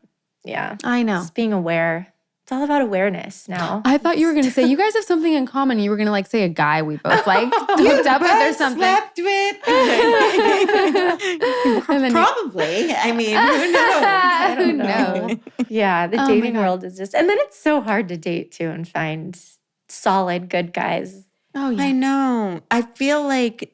yeah, I know. just being aware. It's all about awareness now. I thought you were going to say, you guys have something in common. You were going to like say a guy we both like hooked up with or something. Slept with. And then you- Probably. I mean, who knows? Who knows? Yeah, the Oh my dating God. world is just, and then it's so hard to date too and find solid, good guys. Oh, yeah. I know. I feel like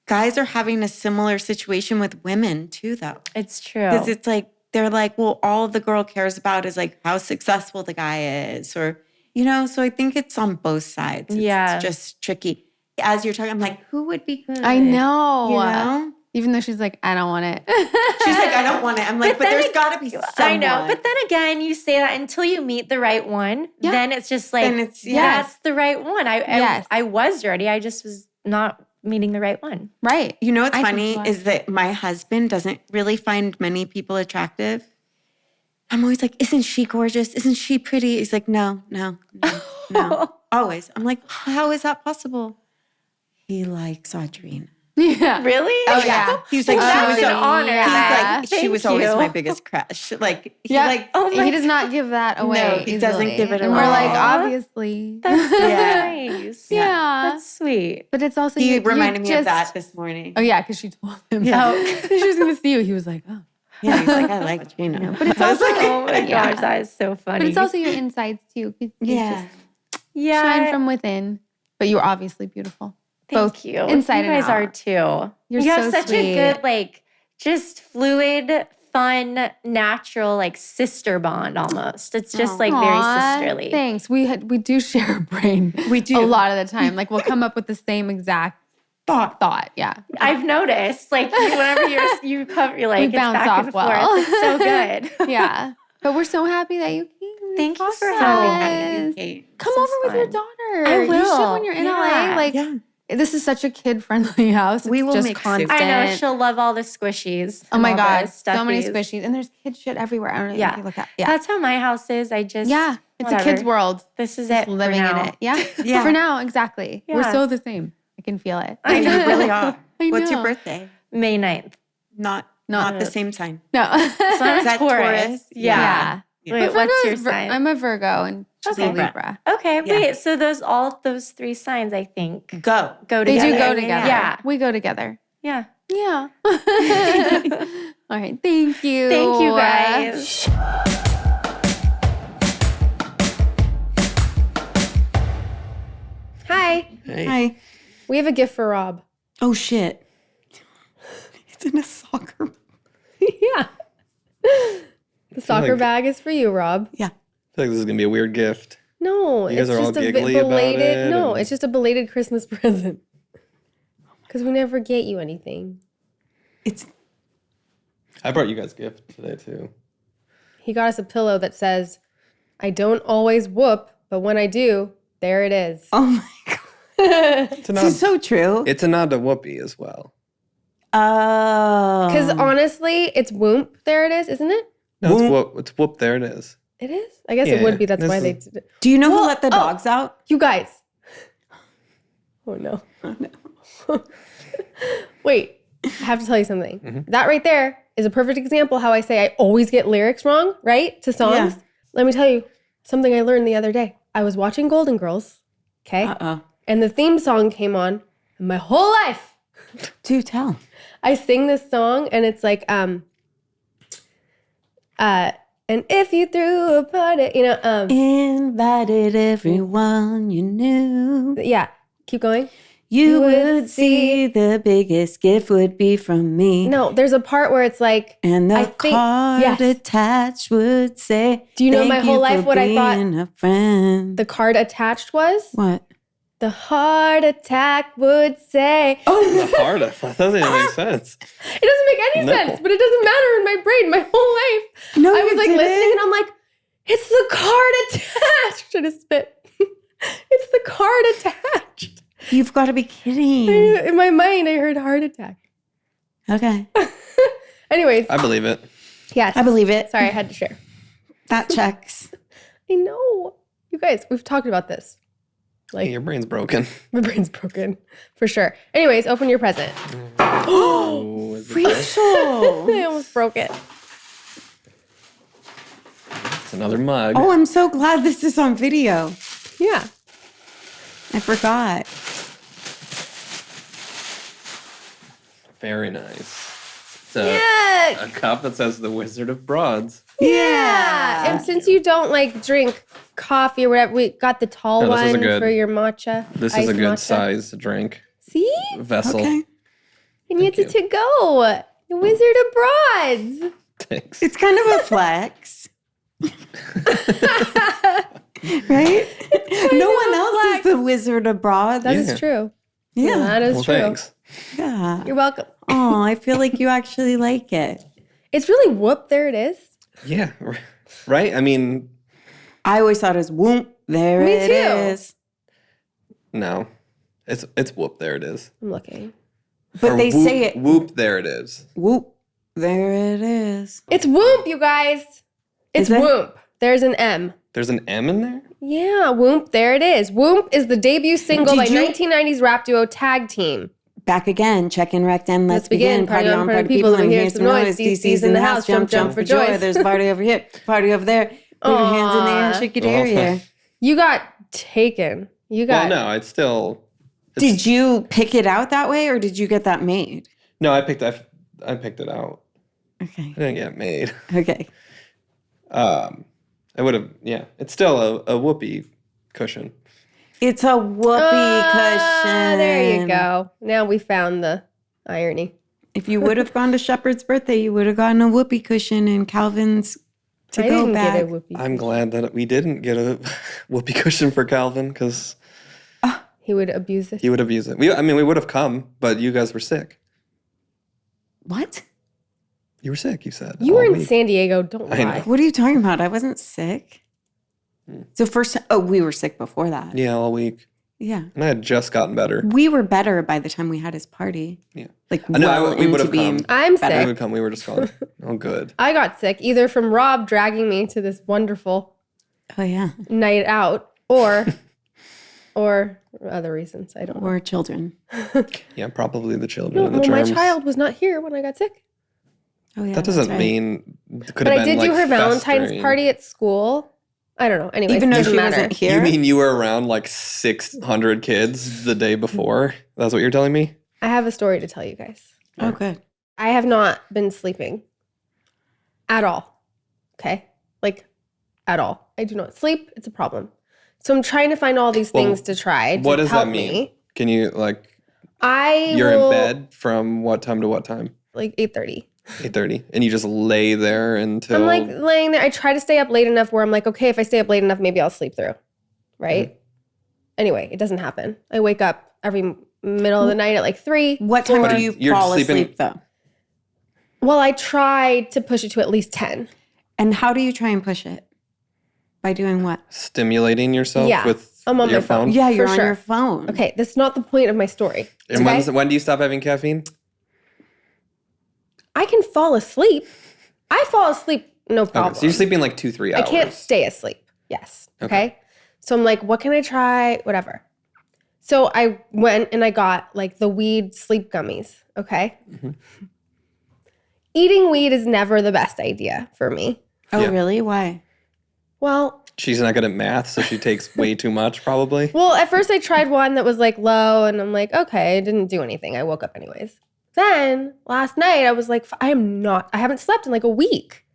guys are having a similar situation with women too, though. It's true. Because it's like, they're like, well, all the girl cares about is like how successful the guy is, or, you know, so I think it's on both sides. It's Yeah. just tricky. As you're talking, I'm like, who would be good? I know. You know? Even though she's like, I don't want it. She's like, I don't want it. I'm like, but then there's it- got to be someone. I know, but then again, you say that until you meet the right one, Yeah. then it's just like, Then it's- yes. that's the right one. Yes. I was ready. I just was not meeting the right one. Right. You know what's I think funny so. is that my husband doesn't really find many people attractive. I'm always like, isn't she gorgeous? Isn't she pretty? He's like, no. Always. I'm like, how is that possible? He likes Audrina. Yeah. Really? Oh, yeah. He's like, Well, she that's was an so- honor. He's Yeah. like, she Thank was always you. my biggest crush. Like, he Yeah. like, Oh my He does not give that away. he doesn't easily. give it And we're like, away. obviously. That's so Yeah. nice. Yeah. That's sweet. But it's also he you reminded me just, of that this morning. Oh yeah, because she told him. Yeah. she was going to see you. He was like, oh. Yeah, he's like, I like Audrina. know, but it's I was also- like, Oh my Yeah. gosh, that is so funny. But it's also your insides too. You yeah. just yeah. shine from within. But you were obviously beautiful. Thank both you. inside you and guys out. are too. You're you have so such sweet. a good, like, just fluid, fun, natural, like sister bond almost. It's just like Aw, very sisterly. Thanks. We do share a brain. We do. a lot of the time. Like we'll come up with the same exact thought. Yeah. I've noticed, like, whenever you're like, it's bounce back off and well. forth. It's so good. Yeah. But we're so happy that you came. Thank you for Yes. having me. Kate. Come This over is with your fun. daughter. I You should will. when you're in Yeah. LA. Like, Yeah. this is such a kid-friendly house. We It's will just make soup. constant. I know she'll love all the squishies. Oh and my all the God, so many stuffies. squishies. And there's kid shit everywhere. I don't even know if you look at. Yeah. That's how my house is. I just Yeah. It's a whatever. kid's world. This is Just it for living in now. it. Yeah. Yeah. For now, exactly. We're Yeah. so the same. I can feel it. I You know. really are. I What's your know. birthday? May 9th. Not the same sign. No. So I'm Is that Taurus? Yeah. My Wait, friend what's your is sign? I'm a Virgo and she's a Okay. Libra. Okay, Yeah. wait. So all those 3 signs, I think, Go. go They together. do go together. Yeah. We go together. Yeah. Yeah. All right. Thank you. Thank you, guys. Hi. Hey. Hi. We have a gift for Rob. Oh, shit. It's in a soccer. Yeah. The soccer like- bag is for you, Rob. Yeah. I feel like this is gonna be a weird gift. No, You guys it's are all just a giggly about belated. it No, and- it's just a belated Christmas present. Because we never get you anything. It's I brought you guys a gift today too. He got us a pillow that says, "I don't always whoop, but when I do, there it is." oh my god. It's a This nod. is so true. It's a nod to Whoopi as well. Oh. Because honestly, it's whoop. There it is, isn't it? No, it's Whoop. whoop. It's whoop. There it is. It is. I guess Yeah, it would be. That's this why is- they did it. Do you know who Well, let the oh. dogs out? You guys. Oh no. Wait, I have to tell you something. Mm-hmm. That right there is a perfect example how I say I always get lyrics wrong, right? To songs. Yeah. Let me tell you something I learned the other day. I was watching Golden Girls, okay? Uh-oh. And the theme song came on, and my whole life Do tell. I sing this song, and it's like, and if you threw a party, Invited everyone you knew. yeah, keep going. You would see the biggest gift would be from me. No, there's a part where it's like, And the I think- card yes. attached would say, Do you know "Thank my whole you life for what I thought being a friend." the card attached was? What? The heart attack would say. The heart. That doesn't even make sense. It doesn't make any No. sense, but it doesn't matter in my brain. My whole life, No, I you was like didn't. listening, and I'm like, it's the card attached. I just spit. It's the card attached. You've got to be kidding. In my mind, I heard heart attack. Okay. Anyways, I believe it. yes, I believe it. Sorry, I had to share. That checks. I know, you guys. We've talked about this. Like Hey, your brain's broken. my brain's broken for sure. Anyways, open your present. Oh, is it there? Rachel. I almost broke it. It's another mug. Oh, I'm so glad this is on video. Yeah. I forgot. Very nice. It's a Yeah. cup that says the Wizard of Broads. Yeah. And since you don't like drink coffee or whatever, we got the tall No, this is a one good- for your matcha. This is iced a good matcha. size drink See? vessel. Okay. And it's a Thank to go. The Wizard of Broads. Thanks. It's kind of a flex. Right? No one else is the Wizard abroad. That is Yeah. true. Yeah. That is Well, true. thanks. Yeah. You're welcome. Oh, I feel like you actually like it. It's really whoop. There it is. Yeah. Right? I mean, I always thought it was whoop. There Me it too. is. no. It's whoop. There it is. I'm looking. But Or they whoop, say it Whoop. There it is. whoop. There it is. It's whoop, you guys. It's Is it? whoop. There's an M. There's an M in there? Yeah, Whoop, there it is. Whoop is the debut single by Did you- 1990s rap duo Tag Team. Back again. Check in, wrecked and let's begin. Party on, party people. Let me hear some noise. DC's in the house. Jump, jump for joy. There's a party over here. Party over there. Put your hands in the air. Shake your derriere. You got taken. You got. Well, no, it's still. Did you pick it out that way or did you get that made? No, I picked it out. Okay. I didn't get it made. Okay. I would have. Yeah, it's still a whoopee cushion. It's a whoopee cushion. There you go. Now we found the irony. If you would have gone to Shepard's birthday, you would have gotten a whoopee cushion in Calvin's I to-go didn't bag. get a whoopee. I'm glad that we didn't get a whoopee cushion for Calvin because He would abuse it. he would have used it. We would have come, but you guys were sick. What? You were sick. You said You all were in week. San Diego. Don't I know. lie. What are you talking about? I wasn't sick. So we were sick before that. Yeah, all week. Yeah. And I had just gotten better. We were better by the time we had his party. Yeah. Like, I know, well we would into have being come. I'm better. We sick. would come. We were just calling. Oh, good. I got sick either from Rob dragging me to this wonderful Oh, yeah. night out or other reasons. I don't know. Or children. Yeah, probably the children No, and the well, my germs. child was not here when I got sick. Oh, yeah. That doesn't that's right. mean it could But have I been did do like her Valentine's festering. party at school. I don't know. Anyways, Even though doesn't she matter. wasn't here? You mean you were around like 600 kids the day before? That's what you're telling me? I have a story to tell you guys. Oh, good. I have not been sleeping at all. Okay? Like, at all. I do not sleep. It's a problem. So I'm trying to find all these things to try to What does help that mean? me. Can you like, You're in bed from what time to what time? Like 8:30. 8:30. And you just lay there until... I'm like laying there. I try to stay up late enough where I'm like, okay, if I stay up late enough, maybe I'll sleep through. Right? Mm-hmm. Anyway, it doesn't happen. I wake up every middle of the night at like 3. What time 4. do you You're fall sleeping- asleep, though? Well, I try to push it to at least 10. And how do you try and push it? By doing what? stimulating yourself Yeah, with I'm on your my phone. Yeah, you're For on sure. your phone. Okay, that's not the point of my story. And when do you stop having caffeine? I can fall asleep. I fall asleep, no problem. Okay, so you're sleeping like 2-3 hours. I can't stay asleep. Yes. Okay. So I'm like, what can I try? Whatever. So I went and I got like the weed sleep gummies. Okay. Mm-hmm. Eating weed is never the best idea for me. Oh, Yeah. really? Why? Well, She's not good at math, so she takes way too much probably. at first I tried one that was like low and I'm like, okay, it didn't do anything. I woke up anyways. Then last night I was like, I haven't slept in like a week.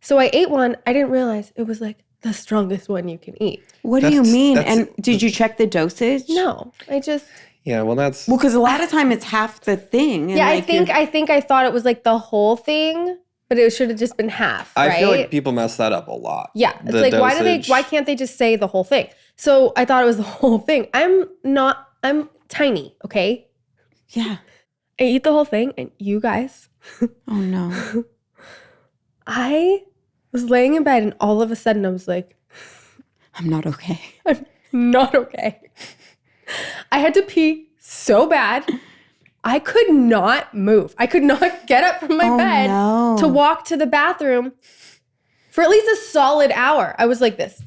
So I ate one. I didn't realize it was like the strongest one you can eat. What do you mean? that's- And did you check the dosage? No, I just, Yeah, well that's... Well, because a lot of time it's half the thing. And yeah, like I think I thought it was like the whole thing, but it should have just been half, right? I feel like people mess that up a lot. Yeah, it's The like dosage. why can't they just say the whole thing? So I thought it was the whole thing. I'm tiny, okay? Yeah. I eat the whole thing, and you guys, Oh, no. I was laying in bed, and all of a sudden I was like, I'm not okay. I'm not okay. I had to pee so bad. I could not move. I could not get up from my bed no. to walk to the bathroom for at least a solid hour. I was like this.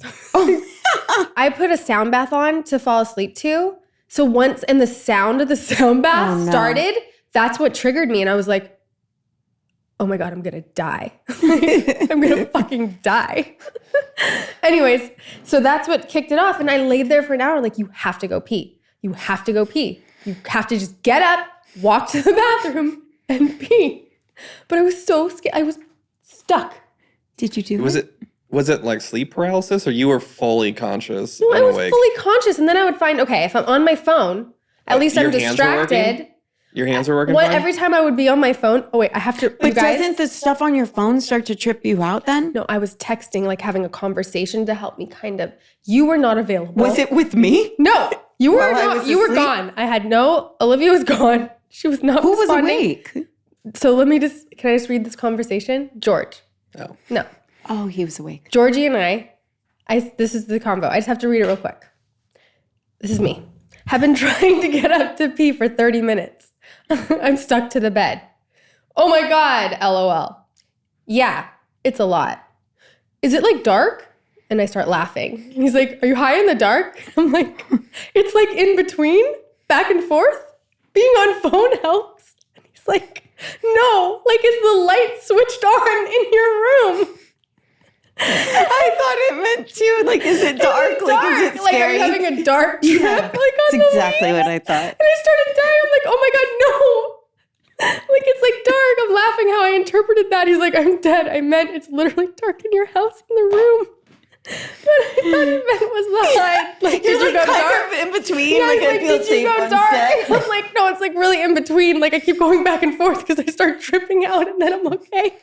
I put a sound bath on to fall asleep to. So once, and the sound of the sound bath started, that's what triggered me. And I was like, oh my God, I'm going to die. I'm going to fucking die. Anyways, so that's what kicked it off. And I laid there for an hour like, you have to go pee. You have to go pee. You have to just get up, walk to the bathroom, and pee. But I was so scared. I was stuck. Did you do Was it like sleep paralysis or you were fully conscious? No, I and was awake? fully conscious. And then I would find, okay, if I'm on my phone, at least I'm Your hands were working? distracted. Your hands were working fine? Every time I would be on my phone, oh wait, I have to, But you guys. doesn't the stuff on your phone start to trip you out then? No, I was texting, like having a conversation to help me kind of, you were not available. Was it with me? No, you were While I not, was you were asleep? gone. I had Olivia was gone. She was not Who was responding. awake? So can I just read this conversation? George. Oh. No. Oh, he was awake. Georgie and I, this is the convo. I just have to read it real quick. This is me. Have been trying to get up to pee for 30 minutes. I'm stuck to the bed. Oh my God, LOL. Yeah, it's a lot. Is it like dark? And I start laughing. He's like, are you high in the dark? I'm like, it's like in between, back and forth. Being on phone helps. And he's like, no, like is the light switched on in your room? I thought it meant too. Like, is it dark? Is it Like, is it dark? Like, are scary? you having a dark trip? Yeah, Like on that's the exactly weed? what I thought. And I started dying. I'm like, oh my God, no. Like, it's like dark. I'm laughing how I interpreted that. He's like, I'm dead. I meant it's literally dark in your house in the room. But I thought it meant was the light. Like, did you go dark? in between. Yeah, like, he's I like, feel did you safe go on dark? set. I'm like, no, it's like really in between. Like, I keep going back and forth because I start tripping out and then I'm okay.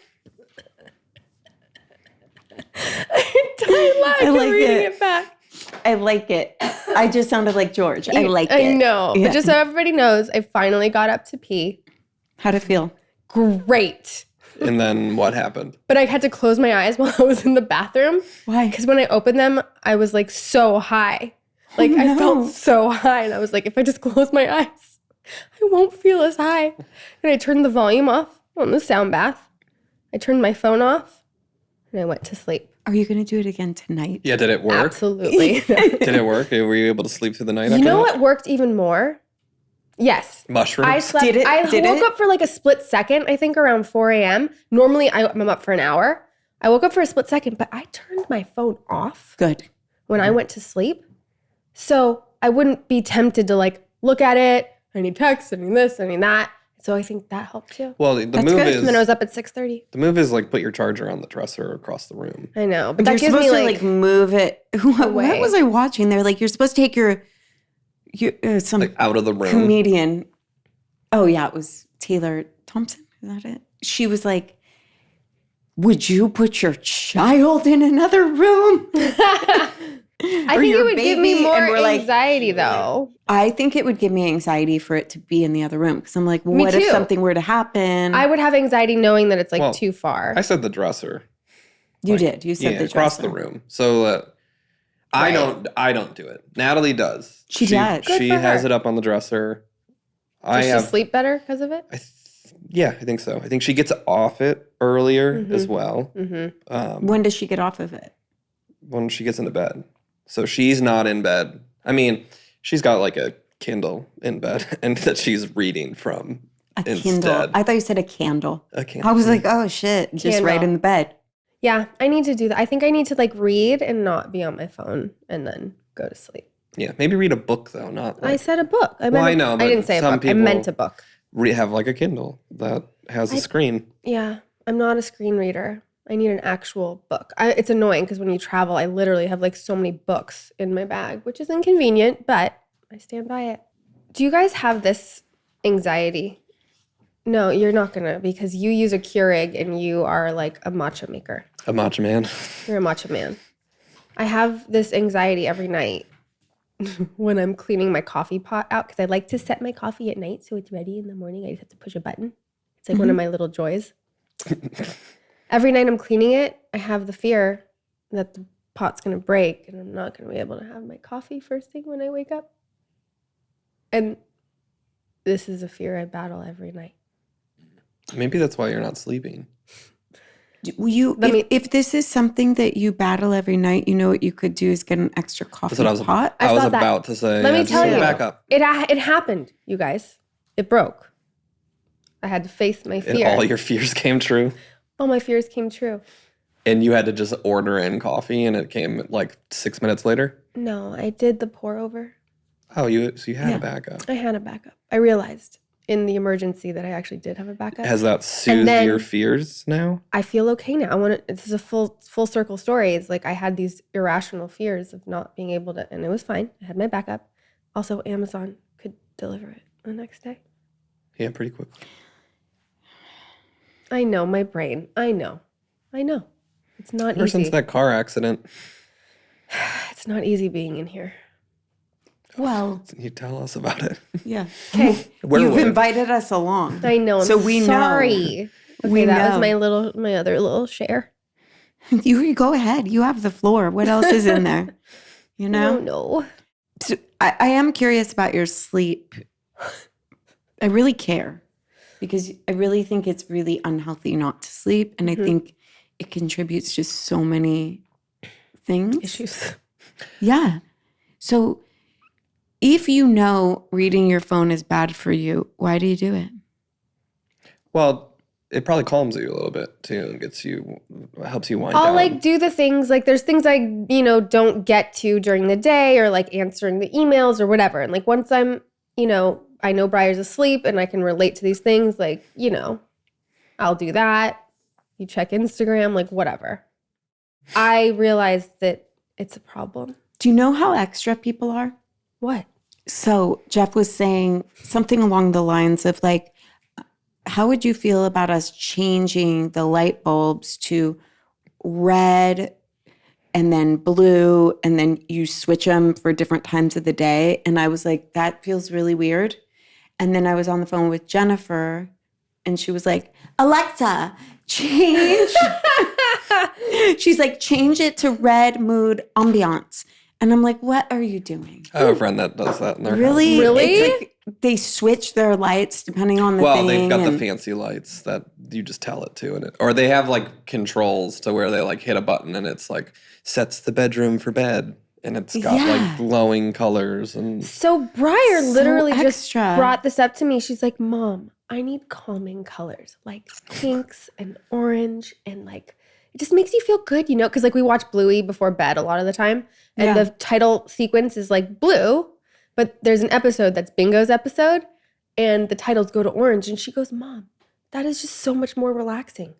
I died laughing like reading it. it back. I like it. I just sounded like George. I like it. I know. Yeah. But just so everybody knows, I finally got up to pee. How'd it feel? Great. And then what happened? But I had to close my eyes while I was in the bathroom. Why? Because when I opened them, I was like so high. Like I felt so high. And I was like, if I just close my eyes, I won't feel as high. And I turned the volume off on the sound bath. I turned my phone off and I went to sleep. Are you going to do it again tonight? Yeah, did it work? Absolutely. Did it work? Were you able to sleep through the night after You know that? what worked even more? Yes. Mushrooms? I slept. Did it? I Did woke it? up for like a split second, I think around 4 a.m. Normally I'm up for an hour. I woke up for a split second, but I turned my phone off Good. when I went to sleep. So I wouldn't be tempted to like look at it. I need text, I need this, I need that. So I think that helped too. Well, the move good. is And then I was up at 6:30. the move is like put your charger on the dresser across the room. I know, but You're that gives supposed me to like move it. What away. was I watching? They're like, you're supposed to take your some Like out of the room. comedian. Oh yeah, it was Taylor Thompson. Is that it? She was like, "Would you put your child in another room?" I think it would give me baby, more and we're like- anxiety though. I think it would give me anxiety for it to be in the other room because I'm like, well, Me what if too. something were to happen? I would have anxiety knowing that it's like Well, too far. I said the dresser. you did. You said Yeah, the across the dresser. room. So I Right. don't do it. Natalie does. She does. Good She for has her. it up on the dresser. Does she sleep better because of it? Yeah, I think so. I think she gets off it earlier as well. Mm-hmm. When does she get off of it? When she gets into bed. So she's not in bed. I mean, she's got like a Kindle in bed and that she's reading from A instead. Kindle. I thought you said a candle. A Kindle. I was like, oh shit, just right Candle. in the bed. Yeah, I need to do that. I think I need to like read and not be on my phone and then go to sleep. Yeah, maybe read a book though, not I like said a book. I meant I know, I but didn't say a some book. I meant people- a book. have like a Kindle that has a screen. Yeah, I'm not a screen reader. I need an actual book. It's annoying because when you travel, I literally have like so many books in my bag, which is inconvenient, but I stand by it. Do you guys have this anxiety? No, you're not gonna because you use a Keurig and you are like a matcha maker. A matcha man. You're a matcha man. I have this anxiety every night when I'm cleaning my coffee pot out because I like to set my coffee at night so it's ready in the morning. I just have to push a button. It's like one of my little joys. Every night I'm cleaning it, I have the fear that the pot's going to break and I'm not going to be able to have my coffee first thing when I wake up. And this is a fear I battle every night. Maybe that's why you're not sleeping. If this is something that you battle every night, you know what you could do is get an extra coffee That's what I was, pot. I was thought that- about to say. Let me just tell you. back up. It happened, you guys. It broke. I had to face my And fear. all your fears came true. All my fears came true. And you had to just order in coffee and it came like 6 minutes later? No, I did the pour over. Oh, you had Yeah. a backup. I had a backup. I realized in the emergency that I actually did have a backup. Has that soothed then- your fears now? I feel okay now. This is a full circle story. It's like I had these irrational fears of not being able to, and it was fine. I had my backup. Also, Amazon could deliver it the next day. Yeah, pretty quick. I know, my brain. I know. It's not Ever easy. since that car accident, It's not easy being in here. Well, you tell us about it. yeah. Okay. Where You've was it? invited us along. I know. I'm So we know. sorry. Okay, We that know. was my other little share. You go ahead. You have the floor. What else is in there? You know? No. So I am curious about your sleep. I really care because I really think it's really unhealthy not to sleep. And I think it contributes to so many things. Issues. Yeah. So if you know reading your phone is bad for you, why do you do it? Well, it probably calms you a little bit too and helps you wind I'll down. like do the things like there's things I, don't get to during the day or like answering the emails or whatever. And like once I'm, I know Briar's asleep and I can relate to these things, like, I'll do that. You check Instagram, like whatever. I realized that it's a problem. Do you know how extra people are? What? So Jeff was saying something along the lines of like, how would you feel about us changing the light bulbs to red and then blue and then you switch them for different times of the day? And I was like, that feels really weird. And then I was on the phone with Jennifer and she was like, Alexa, change. She's like, change it to red mood ambiance. And I'm like, what are you doing? I have a friend that does that in their house. Really? It's like they switch their lights depending on the thing. Well, they've got the fancy lights that you just tell it to. Or they have like controls to where they like hit a button and it's like sets the bedroom for bed. And it's got like glowing colors. And So Briar literally just extra. brought this up to me. She's like, Mom, I need calming colors, like pinks and orange, and like it just makes you feel good, you know? Because like we watch Bluey before bed a lot of the time, and the title sequence is like blue, but there's an episode that's Bingo's episode, and the titles go to orange, and she goes, Mom, that is just so much more relaxing.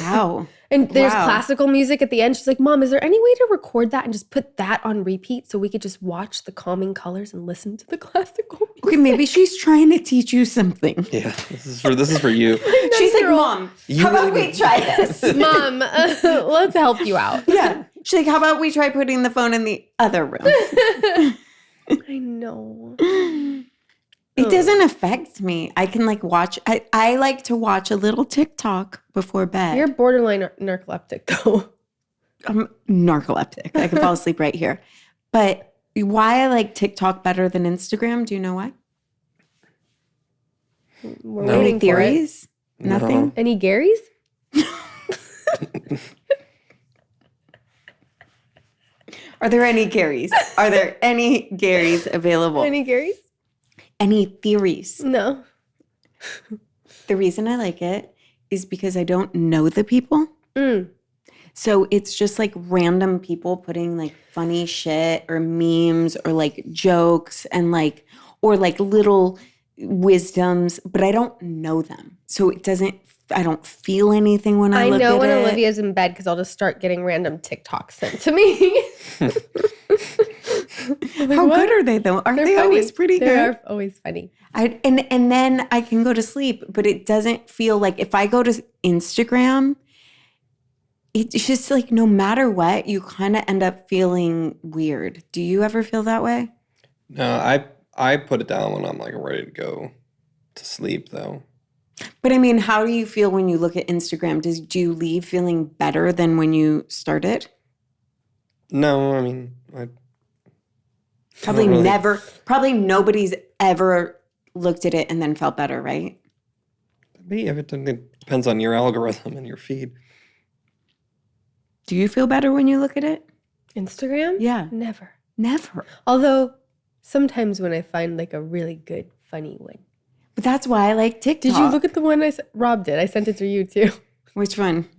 Wow. And there's classical music at the end. She's like, Mom, is there any way to record that and just put that on repeat so we could just watch the calming colors and listen to the classical music? Okay, maybe she's trying to teach you something. yeah, this is for you. She's like, Mom, how about we try this? Mom, let's help you out. Yeah. She's like, how about we try putting the phone in the other room? I know. It doesn't affect me. I can like watch. I like to watch a little TikTok before bed. You're borderline narcoleptic, though. I'm narcoleptic. I can fall asleep right here. But why I like TikTok better than Instagram? Do you know why? We're No. waiting for it. Theories? Nothing? Any Garys? Are there any Garys? Are there any Garys available? Any Garys? Any theories? No. The reason I like it is because I don't know the people. So it's just like random people putting like funny shit or memes or like jokes and like, or like little wisdoms, but I don't know them. So I don't feel anything when I look at it. I know when Olivia's in bed because I'll just start getting random TikToks sent to me. How good are they though? Aren't they always pretty good? They're always funny. And then I can go to sleep, but it doesn't feel like if I go to Instagram, it's just like no matter what, you kind of end up feeling weird. Do you ever feel that way? No, I put it down when I'm like ready to go to sleep though. But I mean, how do you feel when you look at Instagram? Do you leave feeling better than when you started? No, I mean, Probably nobody's ever looked at it and then felt better, right? it depends on your algorithm and your feed. Do you feel better when you look at it? Instagram? Yeah. Never. Although sometimes when I find like a really good, funny one. But that's why I like TikTok. Did you look at the one Rob did? I sent it to you too. Which one?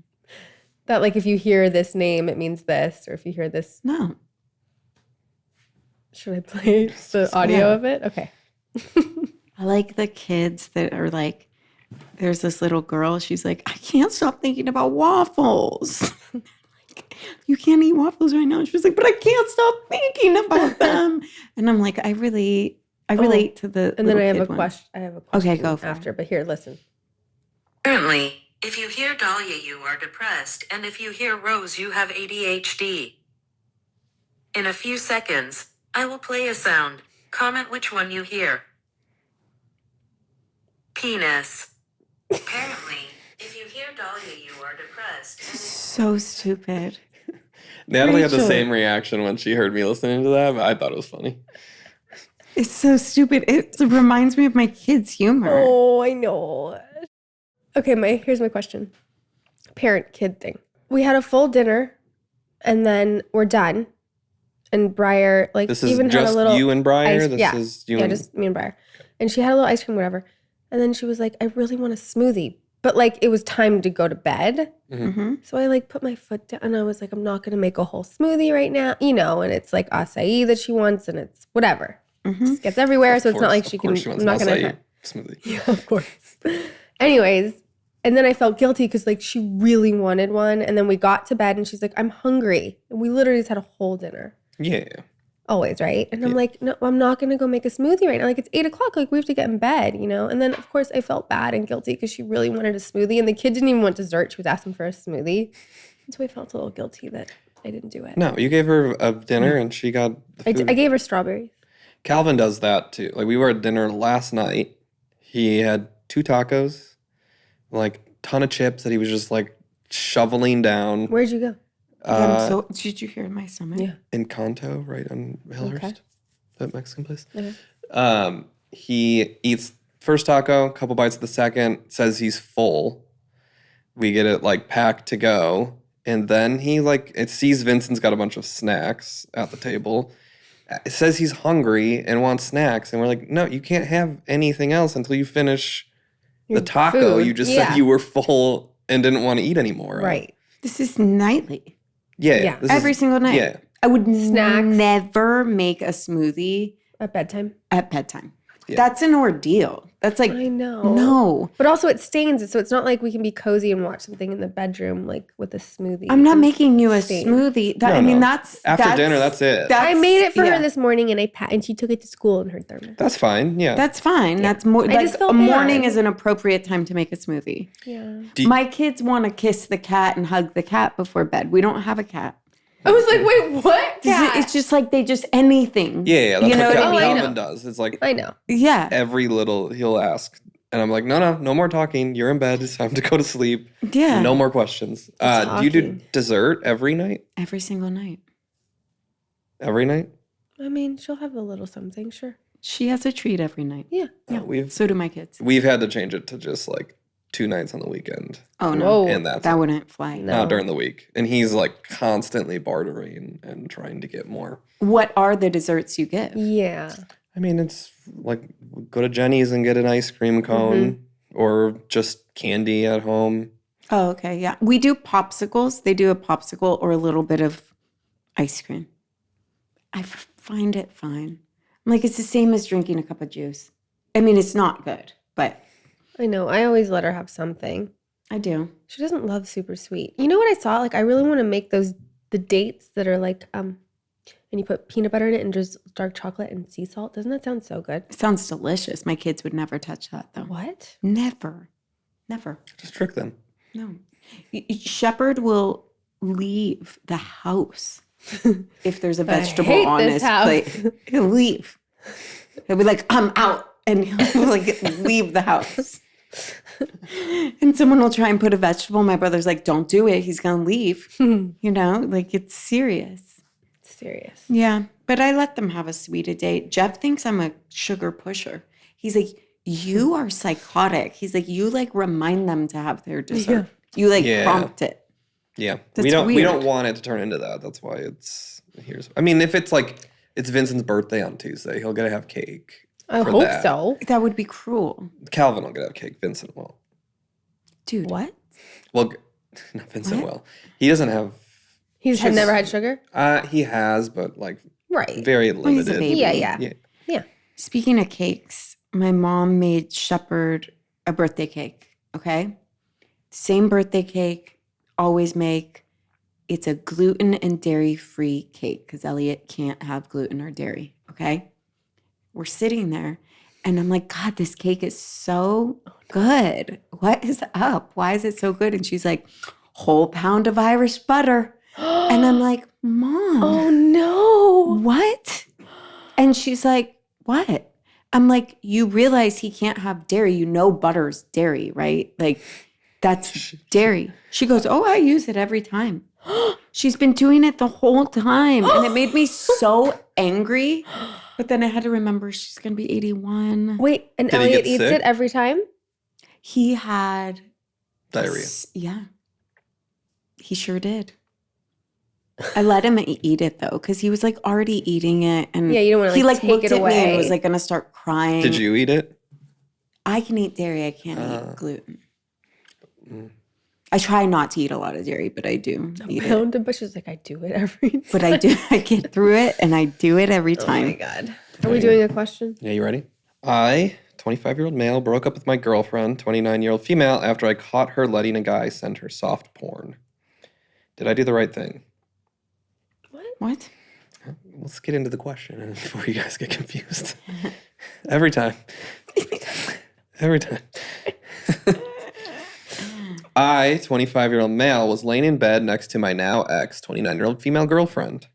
That like if you hear this name, it means this, or if you hear this. No. Should I play the audio of it? Okay. I like the kids that are like, there's this little girl, she's like, I can't stop thinking about waffles. Like, you can't eat waffles right now. She's like, but I can't stop thinking about them. And I'm like, I relate to the And then I have a question. question. Okay, go for after, but here, listen. Currently, if you hear Dahlia, you are depressed, and if you hear Rose, you have ADHD. In a few seconds, I will play a sound. Comment which one you hear. Penis. Apparently, if you hear Dahlia, you are depressed. So stupid. Natalie had the Rachel. same reaction when she heard me listening to that, but I thought it was funny. It's so stupid. It reminds me of my kids' humor. Oh, I know. Okay, here's my question. Parent-kid thing. We had a full dinner, and then we're done. And Briar, like, This is even just had a little you and Briar? ice- Is you and... just me and Briar. And she had a little ice cream, whatever. And then she was like, I really want a smoothie. But, like, it was time to go to bed. Mm-hmm. So I, like, put my foot down, and I was like, I'm not going to make a whole smoothie right now. You know, and it's, like, acai that she wants, and it's whatever. Mm-hmm. Just gets everywhere, so it's not like she can. Of course she wants I'm not an going acai smoothie. Yeah, of course. Anyways, and then I felt guilty because like she really wanted one. And then we got to bed and she's like, I'm hungry. And we literally just had a whole dinner. Yeah. Always, right? And I'm like, no, I'm not going to go make a smoothie right now. Like it's 8:00. Like we have to get in bed, you know? And then of course I felt bad and guilty because she really wanted a smoothie. And the kid didn't even want dessert. She was asking for a smoothie. And so I felt a little guilty that I didn't do it. No, you gave her a dinner and she got the food. I gave her strawberries. Calvin does that too. Like we were at dinner last night. He had 2 tacos like ton of chips that he was just like shoveling down. Where'd you go? Did you hear my stomach? Yeah. In Kanto, right on Hillhurst, Okay. that Mexican place. Okay. He eats first taco, couple bites of the second, says he's full. We get it like packed to go. And then he it sees Vincent's got a bunch of snacks at the table. It says he's hungry and wants snacks. And we're like, no, you can't have anything else until you finish the taco. food. You just Yeah. said you were full and didn't want to eat anymore. Right. This is nightly. Yeah. Every single night. Yeah. I would Snacks. never make a smoothie At bedtime. at bedtime. Yeah. That's an ordeal. That's like, I know. no. But also it stains it, so it's not like we can be cozy and watch something in the bedroom like with a smoothie. I'm not making you a Stain. smoothie. No. That's After dinner, that's it. I made it for yeah. her this morning and she took it to school in her thermos. That's fine. Yeah. That's fine. That's more I like just felt a morning bad. is an appropriate time to make a smoothie. Yeah. My kids want to kiss the cat and hug the cat before bed. We don't have a cat. I was like, wait, what? It's just like they just anything. yeah. That's You know what what I mean? Calvin does. It's like I know. Yeah. every little he'll ask. And I'm like, no more talking. You're in bed. It's time to go to sleep. Yeah. No more questions. Do you do Talking. dessert every night? Every single night. Every night? I mean, she'll have a little something, sure. She has a treat every night. Yeah. We've So do my kids. had to change it to just like 2 nights on the weekend. Oh no. Whoa. And that's That wouldn't fly. No. during the week. And he's like constantly bartering and trying to get more. What are the desserts you give? Yeah. I mean, it's like go to Jenny's and get an ice cream cone or just candy at home. Oh, okay. Yeah. We do popsicles. They do a popsicle or a little bit of ice cream. I find it fine. I'm like, it's the same as drinking a cup of juice. I mean, it's not good, but I know. I always let her have something. I do. She doesn't love super sweet. You know what I saw? Like I really want to make the dates that are like and you put peanut butter in it and just dark chocolate and sea salt. Doesn't that sound so good? It sounds delicious. My kids would never touch that though. What? Never. Just trick them. No. Shepherd will leave the house if there's a vegetable hate on this his house. plate. He'll leave. He'll be like, I'm out. And he'll like leave the house. And someone will try and put a vegetable. My brother's like, don't do it. He's going to leave. You know, like it's serious. Serious. Yeah. But I let them have a sweet a day. Jeff thinks I'm a sugar pusher. He's like, you are psychotic. He's like, you like remind them to have their dessert. You like Yeah. prompt it. Yeah. That's we don't weird. want it to turn into that. That's why I mean, if it's like it's Vincent's birthday on Tuesday, he'll get to have cake. I for hope that. so. That would be cruel. Calvin will get to have cake. Vincent won't. Dude. What? Well, not Vincent will. He doesn't have. He's had never had sugar? He has, but like Right. very he's a limited. baby. Yeah. Speaking of cakes, my mom made Shepherd a birthday cake, okay? Same birthday cake, always make. It's a gluten and dairy-free cake because Elliot can't have gluten or dairy, okay? We're sitting there, and I'm like, God, this cake is so good. What is up? Why is it so good? And she's like, whole pound of Irish butter. And I'm like, Mom. Oh no. What? And she's like, what? I'm like, you realize he can't have dairy. You know butter's dairy, right? Like, that's dairy. She goes, oh, I use it every time. She's been doing it the whole time. And it made me so angry. But then I had to remember she's going to be 81. Wait, and Did he Elliot get eats sick? it every time? He had Diarrhea. Yeah. He sure did. I let him eat it though, because he was like already eating it, and Yeah, you don't wanna, he like, like take looked it at me and away. was like gonna start crying. Did you eat it? I can eat dairy. I can't eat gluten. I try not to eat a lot of dairy, but I do eat it. Pound of bush is like I do it every time. But I do. I get through it, and I do it every Oh time. my god. Are we doing a question? Yeah, you ready? I, 25-year-old male, broke up with my girlfriend, 29-year-old female, after I caught her letting a guy send her soft porn. Did I do the right thing? What? Let's get into the question before you guys get confused. Every time. Every time. I, 25-year-old male, was laying in bed next to my now ex, 29-year-old female girlfriend.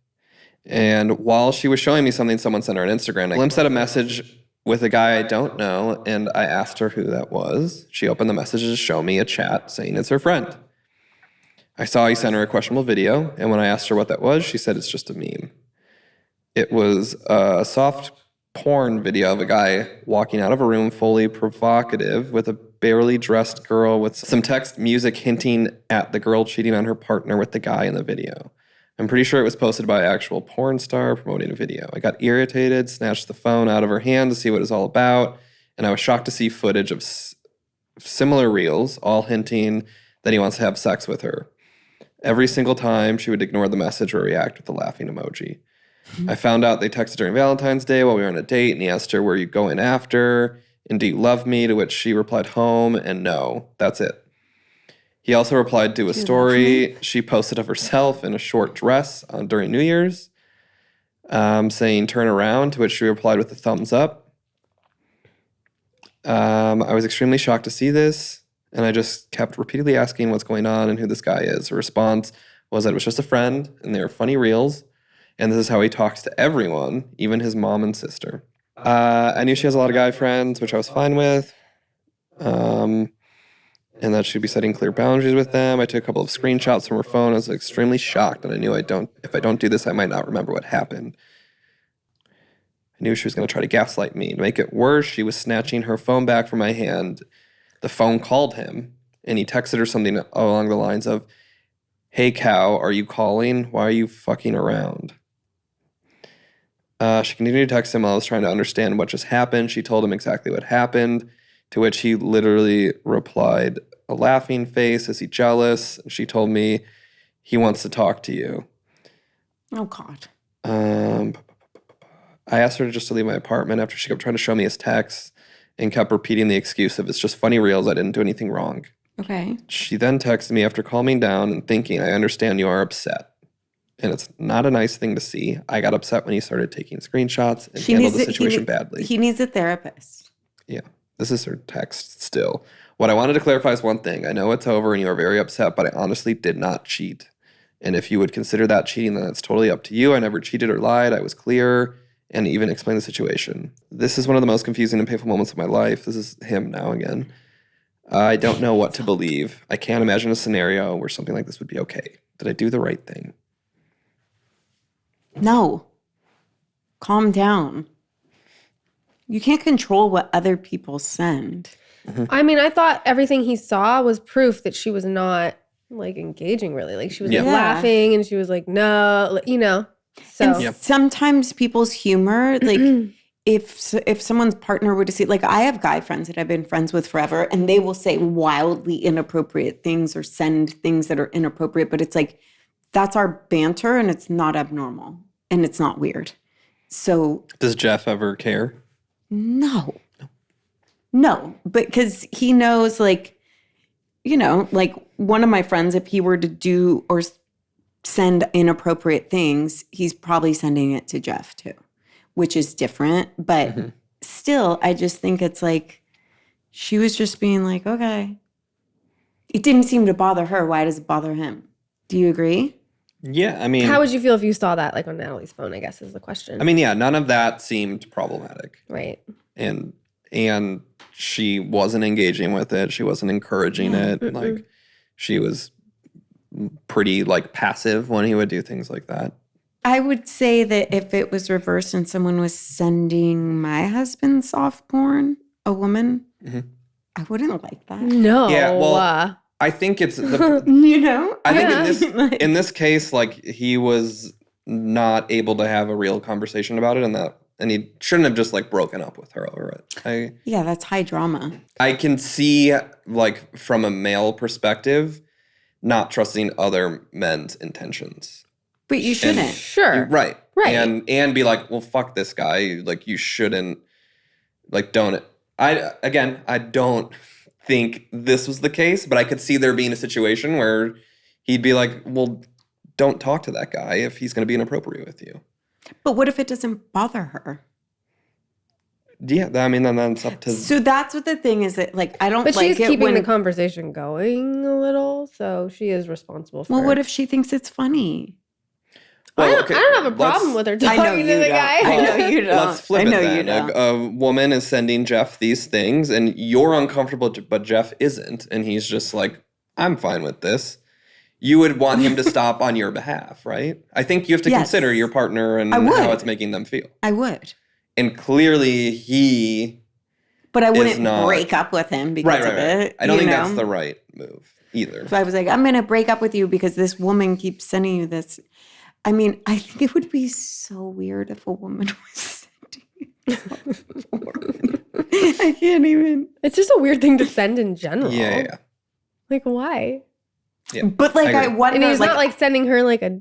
And while she was showing me something someone sent her on Instagram, I glimpsed at a message with a guy I don't know, and I asked her who that was. She opened the messages to show me a chat saying it's her friend. I saw he sent her a questionable video, and when I asked her what that was, she said it's just a meme. It was a soft porn video of a guy walking out of a room fully provocative with a barely dressed girl with some text music hinting at the girl cheating on her partner with the guy in the video. I'm pretty sure it was posted by an actual porn star promoting a video. I got irritated, snatched the phone out of her hand to see what it was all about, and I was shocked to see footage of similar reels, all hinting that he wants to have sex with her. Every single time, she would ignore the message or react with a laughing emoji. I found out they texted during Valentine's Day while we were on a date, and he asked her, "Where are you going after? And do you love me?" To which she replied, "Home," and "No." That's it. He also replied to a story she posted of herself in a short dress during New Year's, saying, "Turn around," to which she replied with a thumbs up. I was extremely shocked to see this, and I just kept repeatedly asking what's going on and who this guy is. Her response was that it was just a friend, and they were funny reels, and this is how he talks to everyone, even his mom and sister. I knew she has a lot of guy friends, which I was fine with. And that she'd be setting clear boundaries with them. I took a couple of screenshots from her phone. I was extremely shocked, and I knew if I don't do this, I might not remember what happened. I knew she was going to try to gaslight me. To make it worse, she was snatching her phone back from my hand. The phone called him, and he texted her something along the lines of, "Hey, cow, are you calling? Why are you fucking around?" She continued to text him while I was trying to understand what just happened. She told him exactly what happened, to which he literally replied, a laughing face. Is he jealous? She told me he wants to talk to you. Oh, God. I asked her just to leave my apartment after she kept trying to show me his texts and kept repeating the excuse of it's just funny reels. I didn't do anything wrong. Okay. She then texted me after calming down and thinking, I understand you are upset. And it's not a nice thing to see. I got upset when he started taking screenshots and handled the situation badly. He needs a therapist. Yeah. This is her text still. What I wanted to clarify is one thing. I know it's over and you are very upset, but I honestly did not cheat. And if you would consider that cheating, then it's totally up to you. I never cheated or lied. I was clear and even explained the situation. This is one of the most confusing and painful moments of my life. This is him now again. I don't know what to believe. I can't imagine a scenario where something like this would be okay. Did I do the right thing? No. Calm down. You can't control what other people send. Mm-hmm. I mean, I thought everything he saw was proof that she was not like engaging really. Like she was like, laughing and she was like, no, you know. So and sometimes people's humor, like if someone's partner were to see, like I have guy friends that I've been friends with forever and they will say wildly inappropriate things or send things that are inappropriate, but it's like, that's our banter and it's not abnormal and it's not weird. So does Jeff ever care? No, because he knows, like, you know, like one of my friends, if he were to do or send inappropriate things, he's probably sending it to Jeff too, which is different. But still, I just think it's like she was just being like, okay. It didn't seem to bother her. Why does it bother him? Do you agree? Yeah, I mean... How would you feel if you saw that, like, on Natalie's phone, I guess, is the question. I mean, yeah, none of that seemed problematic. Right. And she wasn't engaging with it. She wasn't encouraging it. Mm-mm. Like, she was pretty, like, passive when he would do things like that. I would say that if it was reversed and someone was sending my husband soft porn, a woman, I wouldn't like that. No. Yeah, well... I think it's you know. I think in this case, like he was not able to have a real conversation about it, and he shouldn't have just like broken up with her over it. Yeah, that's high drama. I can see, like, from a male perspective, not trusting other men's intentions. But you shouldn't. Sure. Right. And be like, well, fuck this guy. Like, you shouldn't. Like, don't. I don't think this was the case, but I could see there being a situation where he'd be like, well, don't talk to that guy if he's going to be inappropriate with you. But what if it doesn't bother her? Yeah, I mean, then that's up to... So that's what the thing is that, like, I don't like it when... But she's keeping the conversation going a little, so she is responsible for it. Well, what if she thinks it's funny? I Well, don't, okay, I don't have a problem let's- with her I talking know to you the don't. guy. I know you don't. Let's flip I know it you then. don't. A woman is sending Jeff these things, and you're uncomfortable, but Jeff isn't, and he's just like, I'm fine with this. You would want him to stop on your behalf, right? I think you have to Yes. consider your partner and I would. how it's making them feel. I would. And clearly he... But I wouldn't not- break up with him because of it. I don't think you that's know? the right move either. So I was like, I'm going to break up with you because this woman keeps sending you this. I mean, I think it would be so weird if a woman was sending you porn. I can't even. It's just a weird thing to send in general. Yeah. Like, why? Yeah. But like, I agree. wonder. And he's not like sending her like a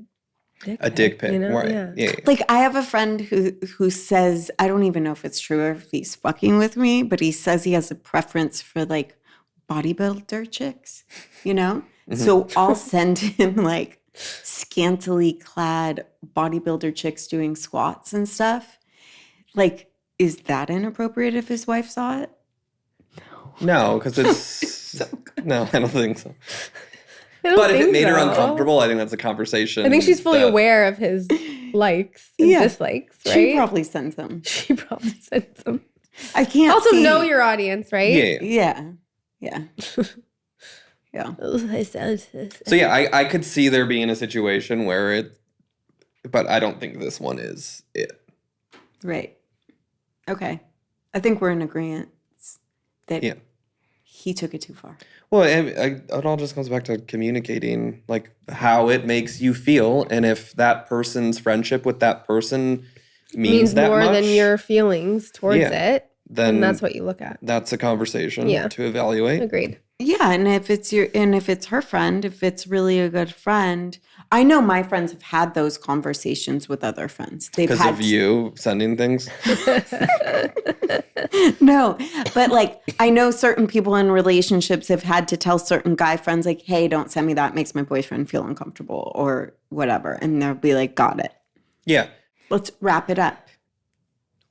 dick pic, you know? right? Yeah. Yeah. Like I have a friend who says, I don't even know if it's true or if he's fucking with me, but he says he has a preference for like bodybuilder chicks, you know? So I'll send him like scantily clad bodybuilder chicks doing squats and stuff. Like, is that inappropriate if his wife saw it? No, because it's... So good. No, I don't think so. I don't But if it think made her so. uncomfortable, I think that's a conversation. I think she's fully that- aware of his likes and Yeah. dislikes, right? She probably sends them. She probably sends them. I can't Also, see. know your audience, right? Yeah. Yeah. Yeah. Yeah. So yeah, I could see there being a situation where it... But I don't think this one is it. Right. Okay. I think we're in agreement that Yeah. he took it too far. Well, it all just comes back to communicating, like, how it makes you feel. And if that person's friendship with that person means that more much, than your feelings towards Yeah. it, then and that's what you look at. that's a conversation Yeah. to evaluate. Agreed. Yeah, and if it's her friend, if it's really a good friend, I know my friends have had those conversations with other friends. They've Because had of you sending things. No, but like I know certain people in relationships have had to tell certain guy friends like, "Hey, don't send me that. It makes my boyfriend feel uncomfortable," or whatever, and they'll be like, "Got it. Yeah. Let's wrap it up."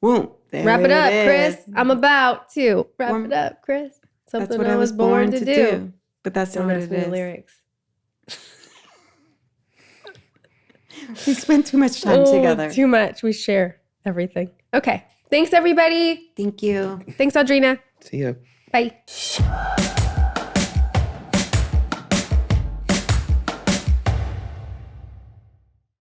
Whoa, there Wrap it up, is. Chris. I'm about to wrap Warm- it up, Chris. That's Something what I was born to do. But that's Don't not what ask it me the is. lyrics. We spent too much time together. Too much. We share everything. Okay. Thanks, everybody. Thank you. Thanks, Audrina. See ya. Bye.